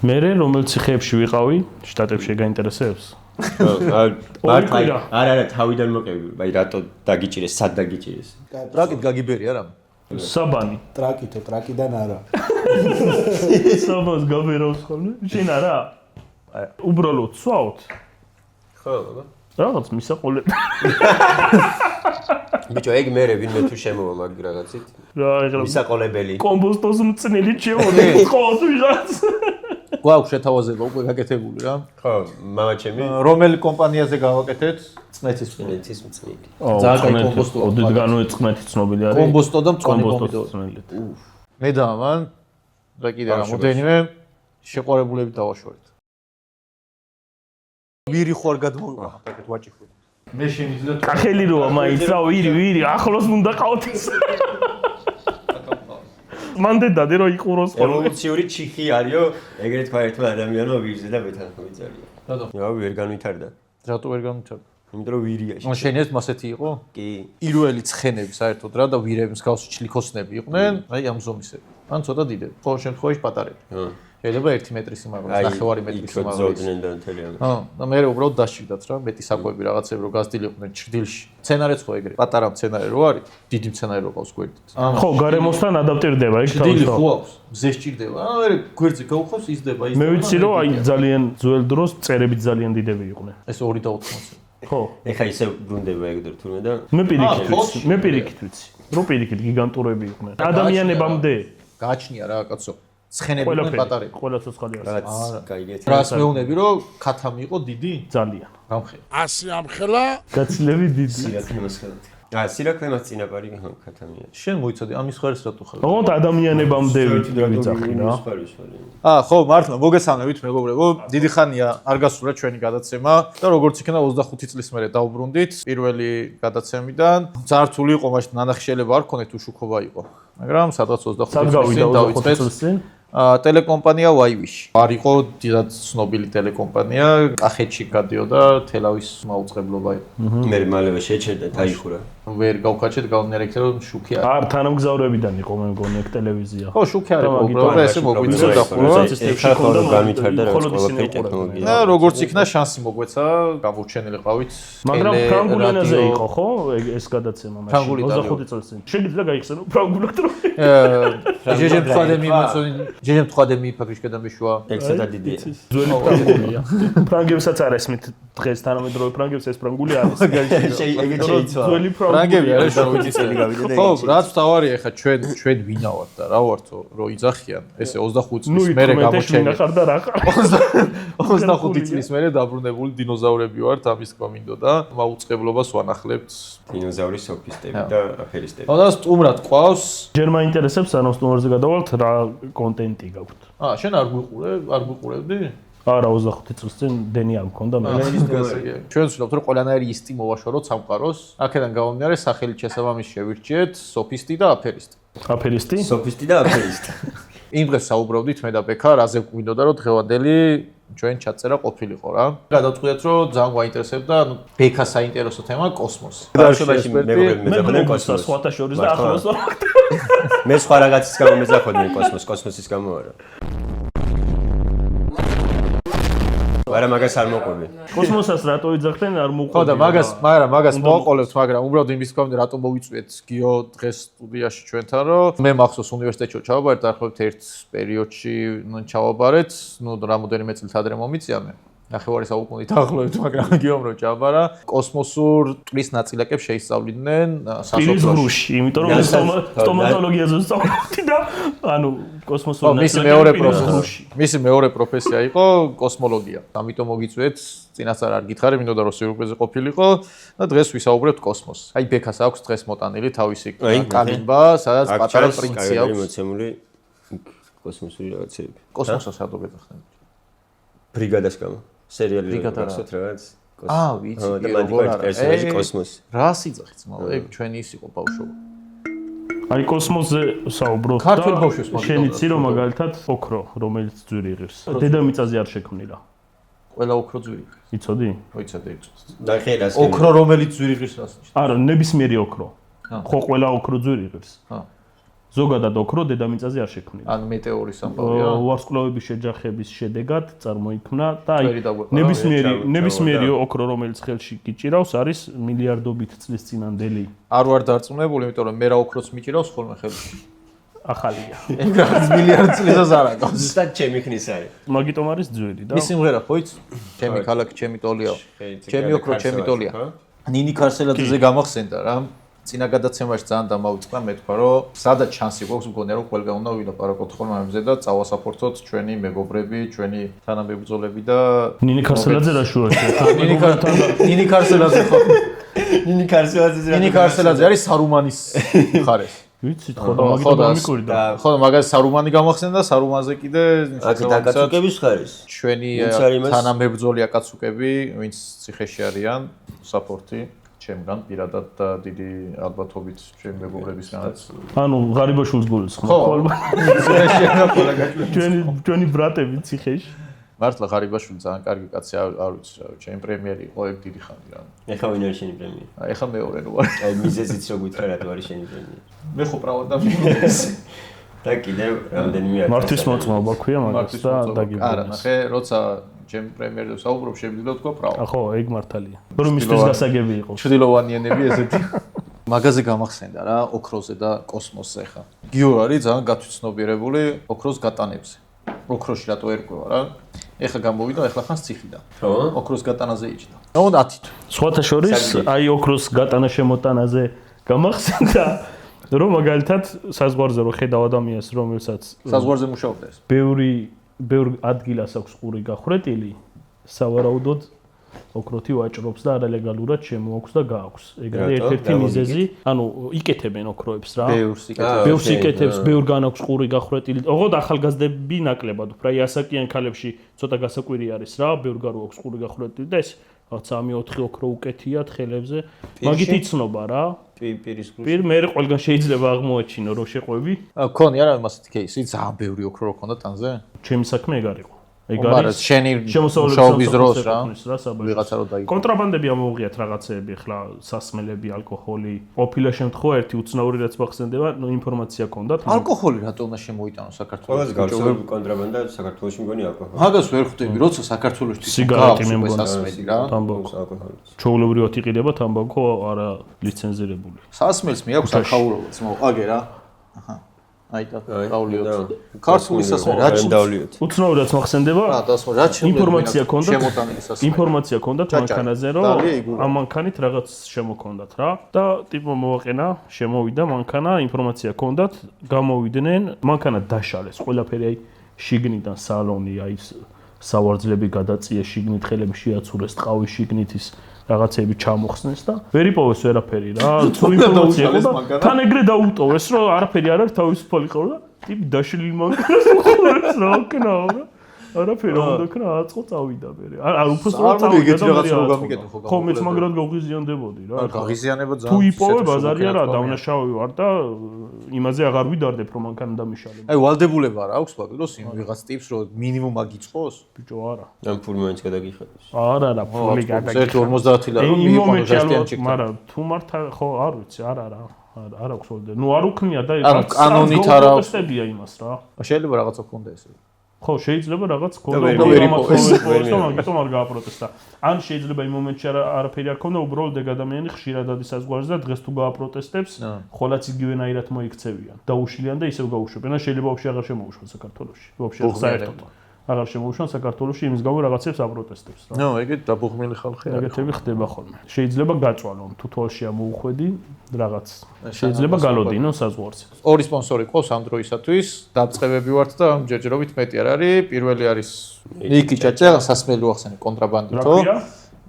მერე რომელიც ხეებში ვიყავი, შტატებში გაინტერესებს? არა, თავიდან მოკები, აი რატო დაგიჭირეს, სად დაგიჭირეს? ტრაკით გაგიბერია რა? საბანი. ტრაკიდან არა. საბანს გაბერავს ხოლმე? შენ არა? უბრალოდ სვავთ? ხო, ბაბა. რაღაც მისაყოლები. ბიჭო, ეგ მერე ვინმე თუ შემოვა მაგ რაღაცით? მისაყოლებელი. კომბოსტოს მწნილი შემოდი, ხოთ ვიღაც. გვაქვს შეთავაზება უკვე გაკეთებული რა. ხო, მამაჩემი. რომელი კომპანიაზე გავაკეთეთ? წნეთის მწნილი. ძალიან კომბოსტო. ოდითგანვე წნეთი ცნობილი არის. კომბოსტო და მწვანე კომბოსტოს პომიდორი. წნელით. მე და ამან და კიდე რამოდენიმე შეყვარებულები დავაშორეთ. ვირი ხوار გადმოვიყვა პაკეტ ვაჭიხვი. მე შემიძლია კახელი როა მაინც რა ვირი ახლოს უნდა ყავთ ის. მანდედადე რომ იყუროს ხოლმე. ევოლუციური ჩიხი არისო, ეგრეთ თქვა ერთმა ადამიანმა ვირზე და ბეთანხმი წარია. რატო? რა ვერ განვითარდა. რატო ვერ განვითარდა? იმიტომ რომ ვირია. შენ ეს მასეთი იყო? კი. პირველი ცხენები საერთოდ რა და ვირების მსგავსი ჩლიქოსნები იყვნენ, აი ამ ზომისები. ან ცოტა დიდები. ყოველ შემთხვევაში პატარები. შეიძლება 1 მეტრის სიმაღლეზე, 9 მეტრის სიმაღლეზე. და მე უბრალოდ დასჭირდათ რა, მეტი საკვები რაღაცები რო გაზრდილიყვნენ ჭრდილში. მცენარეც ხო ეგრე. პატარა მცენარე რო არის, დიდი მცენარე რო ყავს გვერდით. ხო, გარემოსთან ადაპტირდება ეგ თავის. ჭრდილი ხო აქვს, მზე სჭირდება. მე გვერდზე გავხავს იზრდება. მე ვიცი რომ აი ძალიან ძველ დროს წერებით ძალიან დიდები იყვნენ. ეს 2.80. ხო. ეხა ისე ბრუნდება ეგდერ თურმე და მე პირიქით ვიცი. რო პირიქით გიგანტურები იყვნენ. ადამიანებამდე გააჩნია რა კაცო. ცხენები და პატარები. ყველა ცოცხალი არის. რაღაც გაიგეთ. რას მეუბნები რომ ქათამი იყო დიდი? ძალიან. გამხელა. 100 ამხელა გაცილები დიდი. სირაქლემას ხელთ. სირაქლემას წინაპარი ქათამია. შენ მოიცოდი ამის ხარეს რატო ხარ? ოღონდ ადამიანებამდე ვიცახი რა. ხო, მართლა მოგესალმებით მეგობრებო. დიდი ხანია არ გასულა ჩვენი გადაცემა და როგორც იქნება 25 წლის მერე დავბრუნდით პირველი გადაცემიდან. ძართული იყო მაშინ ნანახი შეიძლება არ ქონეთ უშუქობა იყო. მაგრამ სადღაც 25 წლიდან დავიწყეთ. ტელეკომპანია Waiwish. არ იყო დიდად ცნობილი ტელეკომპანია, კახეთში გადიოდა თელავის მაუწყებლობა იყო. მე მალევე შეჩერდა დაიხურა. ვერ გავკაჩეთ გავნერეკეთ რომ შუქი არის. არ თანამგზავრებიდან იყო მე მგონი ეგ ტელევიზია. ხო, შუქი არის უბრალოდ ესე მოგვიწევს დახურვა. ეხლა ხო განვითარდა რაღაც ყველაფერი ტექნოლოგია. და როგორც იქნა შანსი მოგვეცა, გამორჩენილი ყავით. მაგრამ ფრანგულ ენაზე იყო ხო ეს გადაცემა მაშინ 25 წელს წინ. შეგიძლია გაიხსენო ფრანგულად რომ. ჟეჟემ თქვადემი მოცონი ჟეჟემ თქვადემი ფაქრიშკა და მიშვა. ეგ ცოტა დიდია. ძველი ფრანგულია. ფრანგებსაც არ ესმით დღეს თანამედროვე ფრანგებს ეს ფრანგული არის. ეგეც შეიცვა. ძველი ფრანგები არის რომ ვიცელი გავიდე და ხო, რაც თავარია ხა ჩვენ ვინა ვართ და რა ვართო რომ იძახიან ესე 25 წლის მერე გამოჩენილი. 25 წლის მერე დაბრუნებული დინოზავრები ვართ, ამის თქმა მინდოდა. მაუწყებლობას ვანახლებთ დინოზავრის სოფისტები და აფერისტები. და სტუმრად ყავს. ჯერ მაინტერესებს ანუ სტუმარზე გადავალთ რა კონტენტი გაქვთ. შენ არ გვიყურებდი? არა 25 წელს წინ დენი არ მქონდა მე. ჩვენ ვცდილობთ რომ ყველანაირი ისტი მოვაშოროთ სამყაროს. აქედან გამომდინარე სახელით შესაბამის შევირჩიეთ სოფისტი და აფერისტი. აფერისტი? სოფისტი და აფერისტი. იმ დღეს საუბრობდით მე და ბექა, რაზე გვინდოდა რომ დღევანდელი ჩვენ ჩაწერა ყოფილიყო რა. გადავწყვიტეთ რომ ძალიან გვაინტერესებდა ბექა საინტერესო თემა კოსმოსი. ბავშვობაში მეგობრები მეძახდნენ კოსმოსს. სხვათა შორის და ახლოს ვარ. მე სხვა რაღაცის გამო მეძახოდნენ კოსმოსის გამო არა. არა მაგას არ მოყვები. კოსმოსას რატო იძახდნენ არ მოყვები. ხო და მაგას მოყოლებთ, მაგრამ უბრალოდ იმის გამო რატო მოვიწვიეთ გიო დღეს სტუდიაში ჩვენთან, რომ მე მახსოვს უნივერსიტეტში ჩავაბარეთ, დაახლოებით ერთ პერიოდში ჩავაბარეთ, რამოდენიმე წელს ადრე მომიწია მე. ნახევარი საუკუნით ახლოვეთ, მაგრამ გიომ რო ჩავაბარა, კოსმოსურ ტვრის ნაწილაკებს შეისწავლიდნენ სასოფლოში, იმიტომ რომ სტომატოლოგიაზე ვსწავლობდი და ანუ კოსმოსურ ნაწილაკებში. მისი მეორე პროფესია იყო კოსმოლოგია. ამიტომ მოგიწვიეთ, წინასწარ არ გითხარი, მინდოდა რომ სიურპრიზი ყოფილიყო და დღეს ვისაუბრებთ კოსმოსს. აი ბექას აქვს დღეს მოტანილი თავისი კალიმბა, სადაც პატარა პრინცი აქვს. მოცემული კოსმოსური რაღაცები. კოსმოსს რატო გეძახდნენ? ბრიგადას გამო. სერიალი გახსოვთ რაღაც. ვიცი, და მაგარი პერსონაჟი კოსმოსი. რა სიძახით მოვა, ეგ ჩვენი ის იყო ბავშვობა. აი კოსმოსზე საუბრობთ და შენ იცი რომ მაგალითად ოქრო, რომელიც ძვირი იღებს. დედამიწაზე არ შექმნილა. ყველა ოქრო ძვირი იღებს. იცოდი? მოიცადე. და ხერას. ოქრო რომელიც ძვირი იღებს რას ნიშნავს? არა, ნებისმიერი ოქრო. ხო, ყველა ოქრო ძვირი იღებს. ზოგადად ოქრო დედამიწაზე არ შექმნილი. ან მეტეორის ამბავია. ვარსკვლავების შეჯახების შედეგად წარმოიქმნა და წვერი დაგვეყარა. ნებისმიერი ოქრო, რომელიც ხელში გიჭირავს, არის მილიარდობით წლის წინანდელი. არ ვარ დარწმუნებული, იმიტომ რომ მე რა ოქროც მიჭირავს ხოლმე ხელში. ახალია. ეგ რაღაც მილიარდ წლისას არ აკავს. ზუსტად ჩემი ხნის არის. მაგიტომ არის ძველი და ის სიმღერა ხო იცი? ჩემი ქალაქი, ჩემი ტოლიაო. ჩემი ოქრო, ჩემი ტოლია. ნინი ქარსელაძეზე გამახსენდა რა. წინა გადაცემაში ძალიან დამავიწყდა მე თქვა რომ სადაც შანსი გვაქვს მგონია რომ ყველგან უნდა ვილაპარაკოთ ხოლმე ამაზე და წავასაფორთოთ ჩვენი მეგობრები, ჩვენი თანამებრძოლები და ნინი ქარსელაძე რა შუაშია? ნინი ქარსელაძე ხო? ნინი ქარსელაძე არის სარუმანის მხარეს. ვიცით ხო და მაგიტომ გამიკვირდა. ხო და მაგას სარუმანი გამახსენდა, სარუმანზე კიდე აკაცუკების ხარის. ჩვენი თანამებრძოლი აკაცუკები, ვინც ციხეში არიან, საფორთი ჩემგან პირადად და დიდი ალბათობით ჩემი მეგობრებისგანაც. ანუ ღარიბაშვილს გულისხმობ ხოლმე. ციხეში არა ყველა გაჭირდა. ჩვენი ბრატები ციხეში. მართლა ღარიბაშვილი ძალიან კარგი კაცი, არ ვიცი რა, ჩემი პრემიერი იყო ეგ დიდი ხანი რა. ეხა ვინ არის შენი პრემიერი? აი ეხა მეორე რო ვარ. აი მიზეზიც რო გითხრა რატო არის შენი პრემიერი? მე ხო pravda დამშინდეს. და კიდევ რამდენიმე არის. მართვის მოწმობა ქვია მაგას და დაგიბოდეს. არა, ნახე, როცა ჩემი პრემიერზე ვსაუბრობ, შემიძლია თქვა pravda. ხო, ეგ მართალია. რომ მისთვის გასაგები იყო. ჩრდილოვანიანები ესეთი. მაგაზე გამახსენდა რა, ოქროზე და კოსმოსზე ხა. გიორ არის ძალიან გათვითცნობიერებული ოქროს გატანებზე. ოქროში რატო ერკვევა რა? ეხა გამოვიდა, ეხლა ხანს ციხიდან. ხო? ოქროს გატანაზე იჯდა. ნუ 10 თვე. სხვათა შორის აი ოქროს გატანა შემოტანაზე გამახსენდა რომ მაგალითად საზღვარზე რო ხედავ ადამიანს რომელსაც საზღვარზე მუშაობდა ეს. ბევრ ადგილას აქვს ყური გახრეტილი, სავარაუდოდ ოქროთი ვაჭრობს და არალეგალურად შემოაქვს და გააქვს. ეგ არის ერთ-ერთი მიზეზი, ანუ იკეთებენ ოქროებს რა. ბევრს იკეთებს, ბევრგან აქვს ყური გახრეტილი. ოღონდ ახალგაზრდები ნაკლებად, უფრო აი ასაკიან ქალებში ცოტა გასაკვირი არის რა, ბევრგან აქვს ყური გახრეტილი და ეს რაღაც 3-4 ოქრო უკეთიათ ხელებზე. მაგით იცნობა რა. პირის პირ მე ყველგან შეიძლება აღმოაჩინო რომ შეყვები. ქონი არა მასეთი кейსი, ძალიან ბევრი ოქრო რო ქონდა ტანზე. ჩემი საქმე ეგ არის. ეგ არის შენი მუშაობის დროს რა. ვიღაცა რო დაიგო. კონტრაბანდები ამოუღიათ რაღაცეები, ხლა სასმელები, ალკოჰოლი. ყოფილა შემთხვევა ერთი უცნაური რაც მახსენდება, ინფორმაცია ქონდათ. ალკოჰოლი რატო უნდა შემოიტანო საქართველოს? ყველას გავრცელებული კონტრაბანდა საქართველოში მგონი ალკოჰოლი. მაგას ვერ ხვდები, როცა საქართველოში სიგარეტი მე მგონი სასმელი რა. ალკოჰოლი. ჩაოლებრივად იყიდება თამბაქო არა ლიცენზირებული. სასმელს მე აქვს ახაურობაც, მოყაგე რა. აჰა. აი და გავლიოთ. ქართული სასმელი რა დავლიოთ. უცნაურად მახსენდება. რა დასმა რა ინფორმაცია ქონდათ. შემოტანილი სასმელი. ინფორმაცია ქონდათ მანქანაზე რომ ამ მანქანით რაღაც შემოქონდათ რა და ტიპო მოვაყენა, შემოვიდა მანქანა, ინფორმაცია ქონდათ, გამოვიდნენ, მანქანა დაშალეს, ყველაფერი აი შიგნიდან სალონი, აი სავარძლები გადაწიეს შიგნით, ხელები შეაცურეს, ტყავის შიგნით ის რაღაცები ჩამოხსნეს და ვერ იპოვეს ვერაფერი რა. თუ ინფორმაცია იყო, თან ეგრე დაუტოვეს, რომ არაფერი არ არის, თავისუფალი ყავ და ტიპი დაშლილი მანქანას უხურებს რა ოკნაო რა. არაფერი უნდა ქნა აწყო წავიდა მე. არ უბრალოდ წავიდა და რაღაც რო გამიგეთო ხო. ხო მეც მაგრად გავღიზიანდებოდი რა. გაღიზიანება ძალიან. თუ იპოვე ბაზარია რა, დავნაშავი ვარ და იმაზე აღარ ვიდარდებ რომ მანქანა დამიშალებ. აი ვალდებულება რა აქვს ბაგროს იმ ვიღაც ტიპს რომ მინიმუმ აგიწყოს? ბიჭო არა. ამ ფული მაინც გადაგიხადოს. არა რა, ფული გადაგიხადოს. 1.50 ლარი რომ მიიყვანო ჟასტიანჩიკთან. მაგრამ თუ მართა ხო არ ვიცი, არა რა. არ აქვს ვალდე. ნუ არ უქმნია და კანონით არა აქვს. პროტესტებია იმას რა. შეიძლება რაღაცა ქონდა ესე. ხო, შეიძლება რაღაც ქონდა, მაგრამ არ გააპროტესტა. ან შეიძლება იმ მომენტში არაფერი არ ქონდა, უბრალოდ ეგ ადამიანი ხშირად ადის საზღვარზე და დღეს თუ გააპროტესტებს, ხოლაც იგივენაირად მოიქცევიან. დაუშლიან და ისევ გაუშვებენ. ან შეიძლება ვაფშე აღარ შემოუშვან საქართველოში. ვაფშე საერთოდ. აღარ შემოუშვან საქართველოში იმის გამო რაღაცებს აპროტესტებს რა. ნუ ეგეთ დაბუღმილი ხალხი არის. ეგეთები ხდება ხოლმე. შეიძლება გაწვალონ, თუ თვალში ამოუხვედი რაღაც. შეიძლება გალოდინო საზღვარზე. ორი სპონსორი ყავს ამ დროისათვის, დაწყებები ვართ და ჯერჯერობით მეტი არ არის. პირველი არის ნეიკი ჭაჭა, სასმელი ვახსენე კონტრაბანდითო.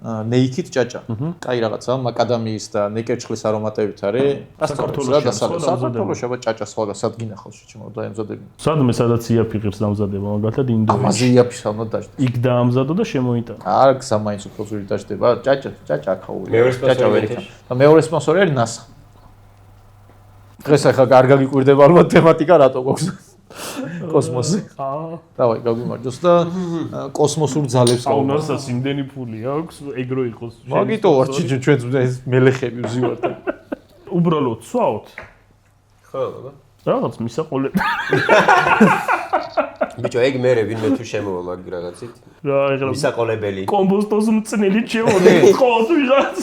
ნეიკით ჭაჭა. კაი რაღაცა, მაკადამიის და ნეკერჩხლის არომატებით არის. საქართველოში აბა ჭაჭა სხვა სადგინა ხალხში ჩემო დაემზადები. სადმე სადაც იაფიღებს დამზადება, მაგალითად ინდოეთში. ამაზე იაფის უნდა დაждდა. იქ დაამზადო და შემოიტანა. არ გზა მაინც უფრო ზური დაждდება. ჭაჭა ახაური. ჭაჭა ვერიქა. და მეორე სპონსორი არის NASA. დღეს ახლა არ გაგიკვირდება ალბათ თემატიკა რატო გვაქვს კოსმოსი. დავაი გაგიმარჯოს და კოსმოსურ ძალებს აუ NASA-ს იმდენი ფული აქვს, ეგრო იყოს. მაგიტო ვარ ჩვენც მელეხები ვზივართ. უბრალოდ სვავთ. ხო, ბაბა. რაღაც მისაყოლე. ბიჭო, ეგ მე ვინმე თუ შემოვა მაგ რაღაცით. რა ეხლა მისაყოლებელი. კომბოსტოს მწნელი შემოდი. ყოს ვიღაც.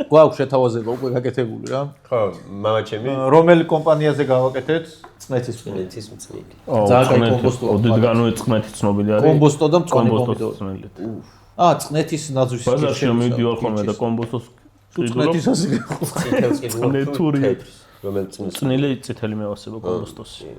გვაქვს შეთავაზება უკვე გაკეთებული რა. ხო, მამა ჩემი. რომელი კომპანიაზე გავაკეთეთ? წნეთის წნეთის მწნელი. ძალიან კომბოსტო. ოდითგანვე წნეთი ცნობილი არის. კომბოსტო და მწვანე კომბოსტოს პომიდორი. წნელი. წნეთის ნაძვის ბაზარში მივიდივარ ხოლმე და კომბოსტოს წნეთის ასე წნეთური რომელიც წნელი წითელი მევასება კომბოსტოსი.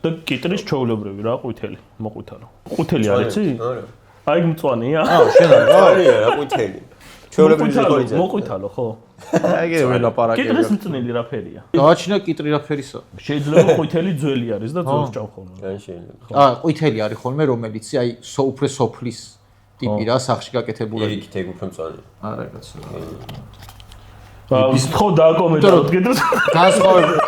და კიტრის ჩაულებრივი რა ყვითელი, მოყვითალო. ყვითელი არიცი? არა. აი მწვანეა. შენ არია რა ყვითელი. ჩაულებრივი ზღორიძე. მოყვითალო ხო? აიგე ველაპარაკე. კიტრის მწნელი რა ფერია? გააჩინა კიტრი რა ფერისა? შეიძლება ყვითელი ძველი არის და ძველს ჭამ ხოლმე. ან შეიძლება. ყვითელი არის ხოლმე რომელიც აი უფრო სოფლის ტიპი რა სახში გაკეთებული. იქით ეგ უფრო მწვანე. არა კაცო. ხო დააკომენტაროთ კიდევ. განსხვავებული.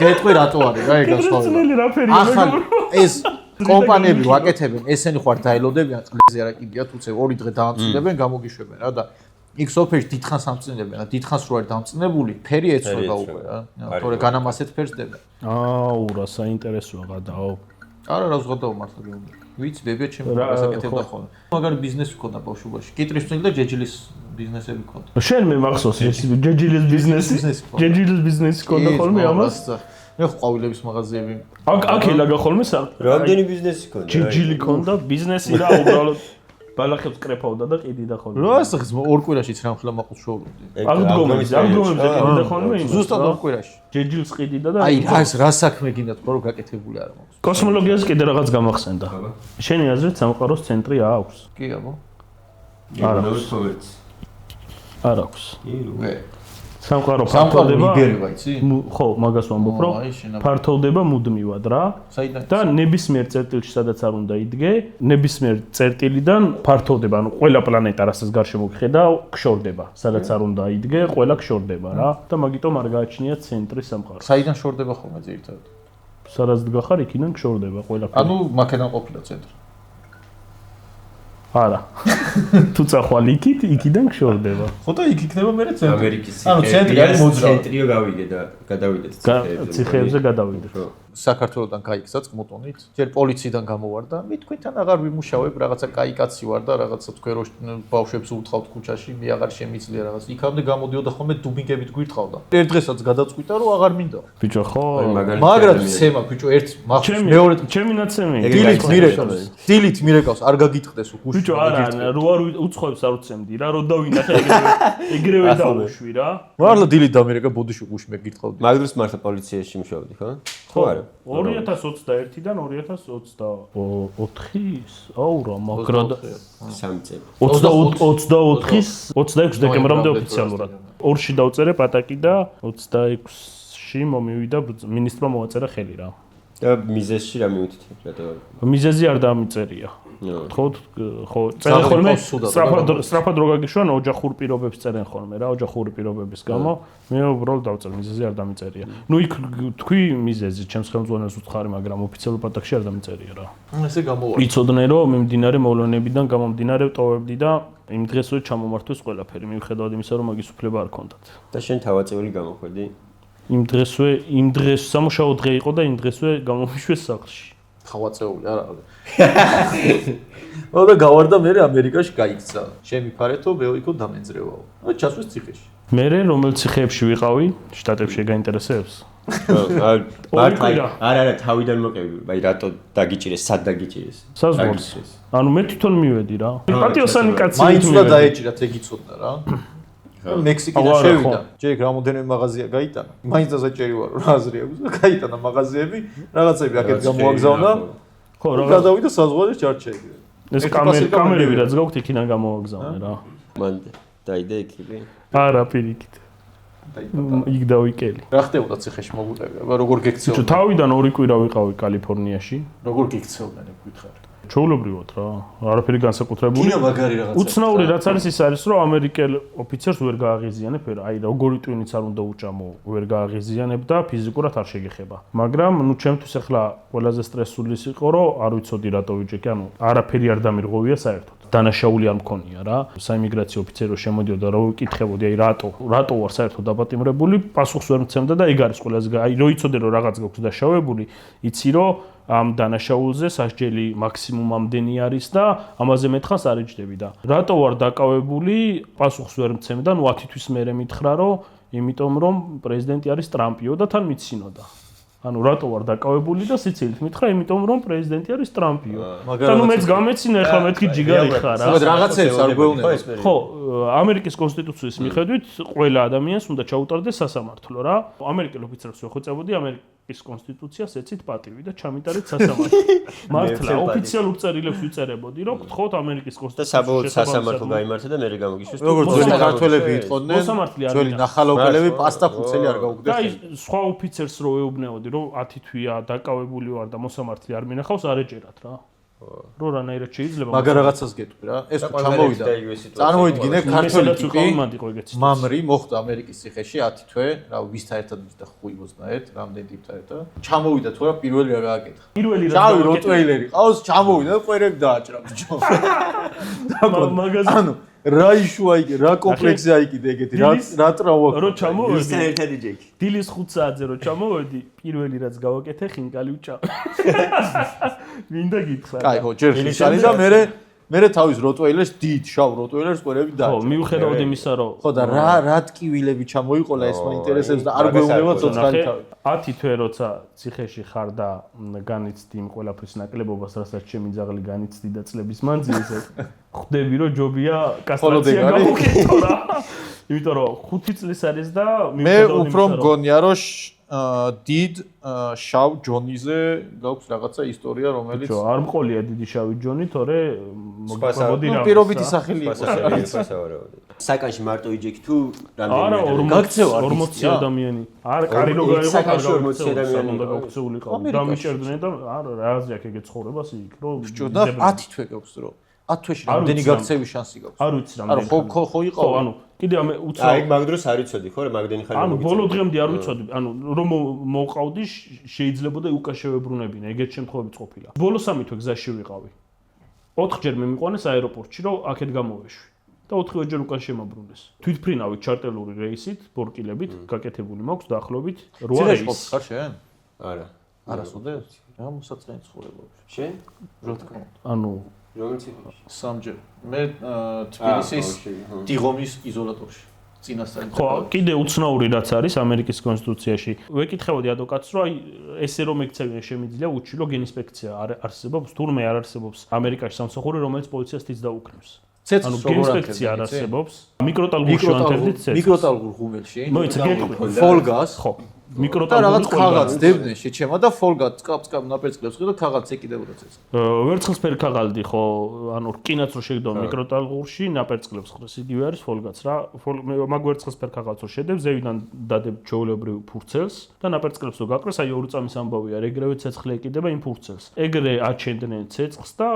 გეტყვი რატო არის რა ეგ განსხვავებული. წნელი რა ფერია? ახლა ეს კომპანიები ვაკეთებენ, ესენი ხوار დაელოდებიან წყლზე არა კიდია, თუცე 2 დღე დაამწნებენ, გამოგიშვებენ რა და იქ სოფელში დიდხანს ამწნებენ და დიდხანს რო არის დამწნებული, ფერი ეცვება უკვე რა. თორე განამასეთ ფერს დებენ. აუ რა საინტერესოა გადაო. არა რა ზღოდაო მართლა გეუბნები. ვიცი ბებია ჩემი გასაკეთებდა ხოლმე. მაგარი ბიზნესი მქონდა ბავშვობაში. კიტრის წნელი და ჯეჯილის ბიზნესები მქონდა. შენ მე მახსოვს ეს ჯეჯილის ბიზნესი? ჯეჯილის ბიზნესი მქონდა ხოლმე ამას? მე ყვავილების მაღაზიები. აქ ელაგა ხოლმე რამდენი ბიზნესი ქონდა? ჯეჯილი ქონდა, ბიზნესი რა უბრალოდ ბალახებს კრეფავდა და ყიდიდა ხოლმე. რა ასახის 2 კვირაშიც რამხელა მაყურს შოულობდი. აღდგომებზე ყიდიდა ხოლმე იმას. ზუსტად 2 კვირაში. ჯეჯილს ყიდიდა და აი რა საქმე გინდათ ხო რომ გაკეთებული არ მაქვს. კოსმოლოგიაზე კიდე რაღაც გამახსენდა. შენი აზრით სამყაროს ცენტრი აქვს? კი აბა. არა აქვს. სამყარო ფართოვდება იგერება იცი? ხო, მაგას ვამბობ, რომ ფართოვდება მუდმივად რა. და ნებისმიერ წერტილში სადაც არ უნდა იდგე, ნებისმიერ წერტილიდან ფართოვდება, ანუ ყველა პლანეტა რასაც გარშემო გხედა, ქშორდება. სადაც არ უნდა იდგე, ყველა ქშორდება რა. და მაგიტომ არ გააჩნია ცენტრი სამყაროს. საიდან შორდება ხოლმე ძირითადად? სადაც დგახარ, იქიდან ქშორდება ყველაფერი. ანუ მაქედან ყოფილა ცენტრი. არა. თუ წახვალ იქიდან ქშორდება. ხო და იქ იქნება მე ცენტრი. ამერიკის ანუ ცენტრი არის მოძრაობა. ცენტრიო გავიგე და გადავიდეთ ციხეებზე გადავიდეთ. საქართველოსთან გაიქცა წყმუტონით. ჯერ პოლიციიდან გამოვარდა, მე თქვენთან აღარ ვიმუშავებ, რაღაცა კაი კაცი ვარ და რაღაცა თქვენ რო ბავშვებს უთხოვთ ქუჩაში, მე აღარ შემიძლია რაღაც. იქამდე გამოდიოდა ხოლმე დუბინგებით გვირთხავდა. ერთ დღესაც გადაწყვიტა რომ აღარ მინდა. ბიჭო ხო, მაგრამ ცემა ბიჭო ერთ მახსოვს მეორე ჩემი ნაცემი. დილით მირეკავს, არ გაგიტყდეს უგუშ. ბიჭო არა, რო არ უცხოებს არ უცემდი რა, რო დავინახე ეგრევე დავუშვი რა. მართლა დილით დამირეკა ბოდიში უგუშ მე გიტყავდი. მაგ დროს მართლა პოლიციაში მუშაობდი ხო? ხო არა. 2021-დან 2024-ის, აუ რა მაგრად 3 წელი. 24-ის 26 დეკემბრამდე ოფიციალურად. 2-ში დავწერე პატაკი და 26-ში მომივიდა მინისტრმა მოაწერა ხელი რა. და მიზეზში რა მივუთით რატო? მიზეზი არ დამიწერია. ხო, წერენ ხოლმე სწრაფად რო გაგიშვან ოჯახურ პირობებს წერენ ხოლმე რა, ოჯახური პირობების გამო მე უბრალოდ დავწერ მიზეზი არ დამიწერია. ნუ იქ თქვი მიზეზი, ჩემს ხელმძღვანელს უცხარი, მაგრამ ოფიციალურ პატაკში არ დამიწერია რა. ესე გამოვარ. იცოდნენ რომ მე მდინარე მოვლენებიდან გამომდინარე ვტოვებდი და იმ დღესვე ჩამომართვეს ყველაფერი, მიუხედავად იმისა რომ მაგის უფლება არ ქონდათ. და შენ თავაწეული გამოხვედი? იმ დღეს სამუშაო დღე იყო და იმ დღესვე გამომიშვეს სახლში. თავაწეული არა. და გავარდა მე ამერიკაში გაიქცა. შემიფარეთო, მეოიქო დამენძრევაო. ჩასვეს ციხეში. მე რომელ ციხეებში ვიყავი, შტატებში გაინტერესებს? არა, თავიდან მოყევი, აი რატო დაგიჭირეს, სად დაგიჭირეს? საზღვარს. ანუ მე თვითონ მივედი რა. პატიოსანი კაცი მაინც უნდა დაეჭირათ, ეგ იცოდა რა. მექსიკიდან შევიდა. ჯერ რამოდენიმე მაღაზია გაიტანა. მაინც დასაჭერი ვარო, რა აზრი აქვს? გაიტანა მაღაზიები, რაღაცები აქეთ გამოაგზავნა. ხო, რა გადავიდა საზღვარში ჩარჩები. ეს კამერები რაც გაქვთ იქიდან გამოაგზავნე რა. მან დაიდე იქები? არა, პირიქით. იქ დავიკელი. რა ხდებოდა ციხეში მოგვუტევია? როგორ გექცეოდა? ბიჭო, თავიდან 2 კვირა ვიყავი კალიფორნიაში. როგორ გექცეოდნენ ეგ გითხარი? ჩაულებრივად რა. არაფერი განსაკუთრებული. კინო მაგარი რაღაცა. უცნაური რაც არის ის არის რომ ამერიკელ ოფიცერს ვერ გააღიზიანებ, აი როგორი ტვინიც არ უნდა უჭამო, ვერ გააღიზიანებ და ფიზიკურად არ შეგეხება. მაგრამ ნუ ჩემთვის ახლა ყველაზე სტრესული ის იყო რომ არ ვიცოდი რატო ვიჭეკი, ანუ არაფერი არ დამირღვევია საერთოდ. დანაშაული არ მქონია რა. საიმიგრაციო ოფიცერი შემოდიოდა და რო ვიკითხებოდი, აი რატო ვარ საერთოდ დაპატიმრებული, პასუხს ვერ მცემდა და ეგ არის ყველაზე აი რო იცოდე რომ რაღაც გაქვს დაშავებული, იცი რომ ამ დანაშაულზე სასჯელი მაქსიმუმ ამდენი არის და ამაზე მეტხანს არ იჯდები და რატო ვარ დაკავებული, პასუხს ვერ მცემდა, ნუ 10 თვის მერე მითხრა რომ იმიტომ რომ პრეზიდენტი არის ტრამპიო და თან მიცინოდა. ანუ რატო ვარ დაკავებული და სიცილით მითხრა, იმიტომ რომ პრეზიდენტი არის ტრამპიო. და ნუ მეც გამეცინა ახლა მეთქი ჯიგარი ხარ რა. რაღაცებს არ გვეუბნება. ხო, ამერიკის კონსტიტუციის მიხედვით ყველა ადამიანს უნდა ჩაუტარდეს სასამართლო რა. ამერიკელ ოფიცერებს ვეხვეწებოდი ამერიკის კონსტიტუციას ეცით პატივი და ჩამიტარეთ სასამართლო. მართლა ოფიციალურ წერილებს ვიწერებოდი, რომ გთხოვთ ამერიკის კონსტიტუციის და საბოლოოდ სასამართლო გაიმართა და მე გამოგიშვეს. როგორც ძველი ქართველები იყვნენ, ძველი ნახალობელები პასტა ხუთელი არ გაუგდეს. და სხვა ოფიცერს რო ეუბნეოდი, რომ 10 თვია დაკავებული ვარ და მოსამართლე არ მინახავს, არ ეჭერათ რა. რო რანაირად შეიძლება მაგარ რაღაცას გეტყვი რა. ეს თუ ჩამოვიდა. წარმოიდგინე ქართველი ტიპი მამრი მოხდა ამერიკის ციხეში 10 თვე, რა ვისთან ერთად და ხუიბოსნაერთ, რამდენი ტიპთან ერთად. ჩამოვიდა თუ რა პირველი რა გააკეთა. პირველი რა ჩავი როტვეილერი ყავს, ჩამოვიდა და ყვერები დააჭრა ბიჭო. ანუ რა იშუა იქ, რა კომპლექსი აიკიდე ეგეთი, რა ტრავმა. რო ჩამოვედი. ვისთან ერთად იჯექი. დილის 5 საათზე რო ჩამოვედი, პირველი რაც გავაკეთე, ხინკალი ვჭამე. მინდა გითხრა. კაი, ხო, ჯერ ხინკალი და მე თავის როტვეილერს დიდ შავ როტვეილერს ყვერები დააჭრა. ხო, მიუხედავად იმისა, რომ ხო და რა ტკივილები ჩამოიყოლა ეს მაინტერესებს და არ გვეუბნება ცოცხალი თავი. 10 თვე როცა ციხეში ხარ და განიცდი იმ ყველაფრის ნაკლებობას, რასაც ჩემი ძაღლი განიცდი და წლების მანძილზე, ხვდები რომ ჯობია კასტრაცია გავუკეთო რა. იმიტომ რომ 5 წლის არის და მე უფრო მგონია რომ დიდ შავ ჯონიზე გაქვს რაღაცა ისტორია რომელიც არ მყოლია დიდი შავი ჯონი, თორე მოგწებოდი რა. პირობითი სახელი იყო. საკანში მარტო იჯექი თუ რამდენი გაქცევა 40 ადამიანი. არ კარი რო გაიყო, საკანში 40 ადამიანი უნდა გაქცეულიყო. დამიჭერდნენ და არ რაზე აქ ეგეთ ცხოვრებას იქ რომ და 10 თვე გაქვს რომ 10 თვეში რამდენი გაქცევის შანსი გაქვს. არ ვიცი რამდენი. ანუ ხო იყო, ანუ კიდე ამ უცრავ. აი მაგ დროს არ იცოდი ხო რა მაგდენი ხარ. ანუ ბოლო დღემდე არ ვიცოდი, ანუ რომ მოვყავდი შეიძლებოდა უკაშევებრუნებინა, ეგეთ შემთხვევებიც ყოფილა. ბოლო 3 თვე გზაში ვიყავი. 4ჯერ მე მიყვანეს აეროპორტში, რომ აქეთ გამოვეშვი. და 4 ჯერ უკან შემაბრუნეს. თვითფრინავით ჩარტელური რეისით, ბორკილებით, გაკეთებული მაქვს დაახლოებით 8 რეისი. ხარ შენ? არა. არასოდეს? რა მოსაწყენი ცხოვრებაა. შენ? რო თქმა უნდა. ანუ რომელიც იყო? სამჯერ. მე თბილისის დიღომის იზოლატორში. წინასწარ. ხო, კიდე უცნაური რაც არის ამერიკის კონსტიტუციაში. ვეკითხებოდი ადვოკატს, რომ აი ესე რომ ექცევინე შემიძლია უჩილო გენინსპექცია არსებობს, თურმე არ არსებობს ამერიკაში სამსახური, რომელიც პოლიციას თითს დაუკრავს. ანუ გენინსპექცია არ არსებობს. მიკროტალღურში ვანთებდით ცეცხლს. მიკროტალღურ ღუმელში. მოიცა გეტყვი. ფოლგას. ხო. და მიკროტალღური რაღაც ქაღალდს დებდნენ შეჩემა და ფოლგად წკაპ ნაპერწკლებს ხი და ქაღალდს ეკიდებოდა წეს. ვერცხლისფერი ქაღალდი ხო, ანუ რკინაც რო შეგდო მიკროტალღურში ნაპერწკლებს ხდეს, იგივე არის ფოლგაც რა. მაგ ვერცხლისფერ ქაღალდს რო შედებ, ზევიდან დადებ ჩვეულებრივ ფურცელს და ნაპერწკლებს რო გაყრეს, აი 2 წამის ამბავია, ეგრევე ცეცხლი ეკიდება იმ ფურცელს. ეგრე აჩენდნენ ცეცხლს და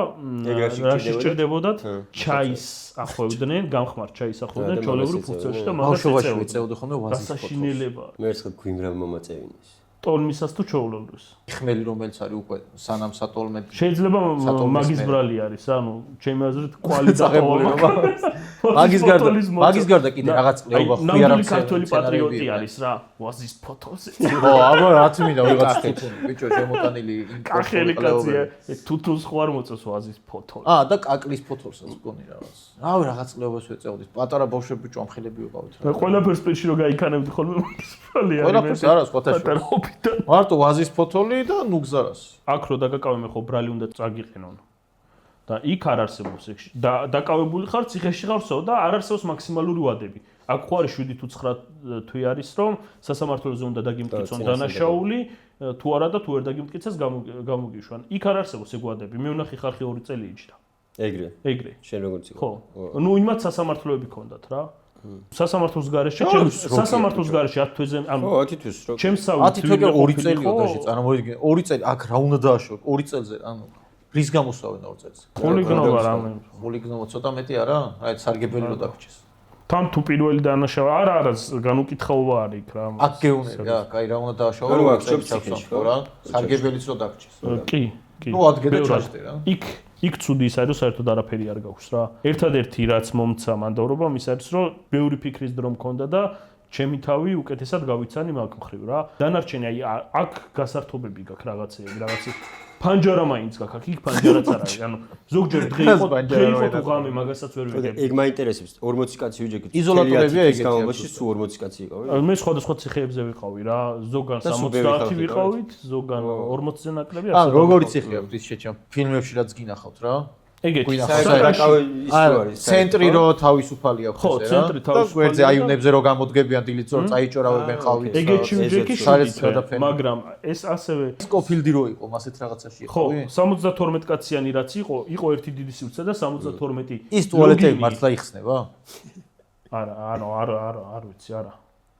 რაში სჭირდებოდათ? ჩაის ახვევდნენ, გამხმარ ჩაის ახვევდნენ ჩვეულებრივ ფურცელში და მაგას ეწეოდი ხოლმე ვაზის ფოტოს. გასაშინელება. მე ერთხელ გვიმრა მომაწევინეს. ტოლმისას თუ ჩოულობდეს. ხმელი რომელიც არის უკვე სანამ სატოლმე. შეიძლება მაგის ბრალი არის, ანუ ჩემი აზრით კვალი დაყოლება. მაგის გარდა კიდე რაღაც ყლეობა ხრი არ აქვს. ქართველი პატრიოტი არის რა, ვაზის ფოთოზე. ხო, აბა რაც მინდა ვიღაც თუთუნი, ბიჭო, შემოტანილი კახელი კაცია, თუთუნს ხო არ მოწევს ვაზის ფოთო. და კაკლის ფოთოსაც მგონი რაღაც. რავი, რაღაც ყლეობას ვეწეოდით. პატარა ბავშვები ბიჭო ამხელები ვიყავით რა. ყველაფერს პირში რო გაიქანებდი ხოლმე მაგის ბრალი არის. ყველაფერს არა, სხვათაშორის. მარტო ვაზის ფოთოლი და ნუ გზარას. აქ რო დაკავემე ხო ბრალი უნდა წაგიყენონ. და იქ არ არსებობს ეგ. დაკავებული ხარ ციხეში ხარსო და არ არსებობს მაქსიმალური ვადები. აქ ხო არის 7 თუ 9 თვე არის რომ სასამართლოზე უნდა დაგიმტკიცონ დანაშაული, თუ არა და თუ ვერ დაგიმტკიცეს გამოგიშვან. იქ არ არსებობს ეგ ვადები. მე ვნახე ხალხი 2 წელი იჯდა. ეგრე. შენ როგორც იყო? ხო. ნუ იმათ სასამართლოები ქონდათ რა. სასამართლოს გარეშე, სასამართლოს გარეშე 10 თვეზე, ანუ 10 თვის რო. ჩემსავით 10 თვე 2 წელიო დაში წარმოიდგინე. 2 წელი აქ რა უნდა დააშოვო? 2 წელზე, ანუ რის გამოსავენ 2 წელს? ხულიგნობა რამე. ხულიგნობა ცოტა მეტი არა? აი სარგებელი რო დაგჭეს. თან თუ პირველი დანაშავა არა განუკითხაობა არის იქ რა. აქ გეუნები, აქ აი რა უნდა დააშოვო? რა სარგებელიც რო დაგჭეს. კი. ნუ ადგე და ჩაჯდე რა. იქ ცუდი ის არის, რომ საერთოდ არაფერი არ გაქვს რა. ერთადერთი რაც მომცა მანდავრობამ ის არის, რომ ბევრი ფიქრის დრო მქონდა და ჩემი თავი უკეთესად გავიცანი მაგ მხრივ რა. დანარჩენი აი აქ გასართობები გაქვს რაღაცები. ფანჯარა მაინც გაქვს, აქ ფანჯარაც არ არის. ანუ ზოგჯერ დღე იყო თუ ღამე მაგასაც ვერ ვიგებ. ეგ მაინტერესებს 40 კაცი ვიჯექით. იზოლატორებია ეგეთი. გამობაში სულ 40 კაცი იყავი. მე სხვადასხვა ციხეებზე ვიყავი რა. ზოგან 70 ვიყავით, ზოგან 40-ზე ნაკლები ან როგორი ციხე აქვს ის შეჭამ. ფილმებში რაც გინახავთ რა. ეგეთი ცენტრი რო თავისუფალი აქვს ხო, ცენტრი თავისუფალი. გვერდზე აიუნებზე რო გამოდგებიან დილით ზორ წაიჭორავებენ ხავით. ეგეთი ვიჯექი შედით, მაგრამ ეს ასევე სკოფილდი რო იყო, მასეთ რაღაცაში იყო. ხო, 72 კაციანი რაც იყო ერთი დიდი სივრცე და 72 ის ტუალეტები მართლა იხსნება? არ ვიცი, არა.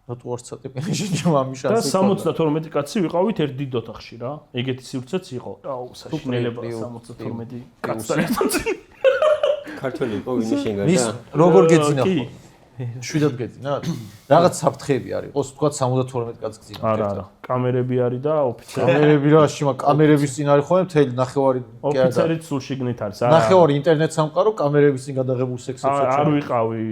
რატო არ ცოტები შეჭამ ამიშანს. და 72 კაცი ვიყავით ერთ დიდ ოთახში რა. ეგეთი სივრცეც იყო. აუ, საშინელება 72 კაცთან ერთად. ქართველი იყო ვინმე შენ ის როგორ გეძინა ხო? შვიდად გეძინათ? რაღაც საფრთხეები არის. ყოს თქვა 72 კაცს გძინათ. არა. კამერები არის და ოფიცერი. კამერები რა, შიმა კამერების წინ არის ხოლმე მთელი ნახევარი ოფიცერიც სულ შიგნით არის. ნახევარი ინტერნეტ სამყარო კამერების წინ გადაღებულ სექსებს არ ვიყავი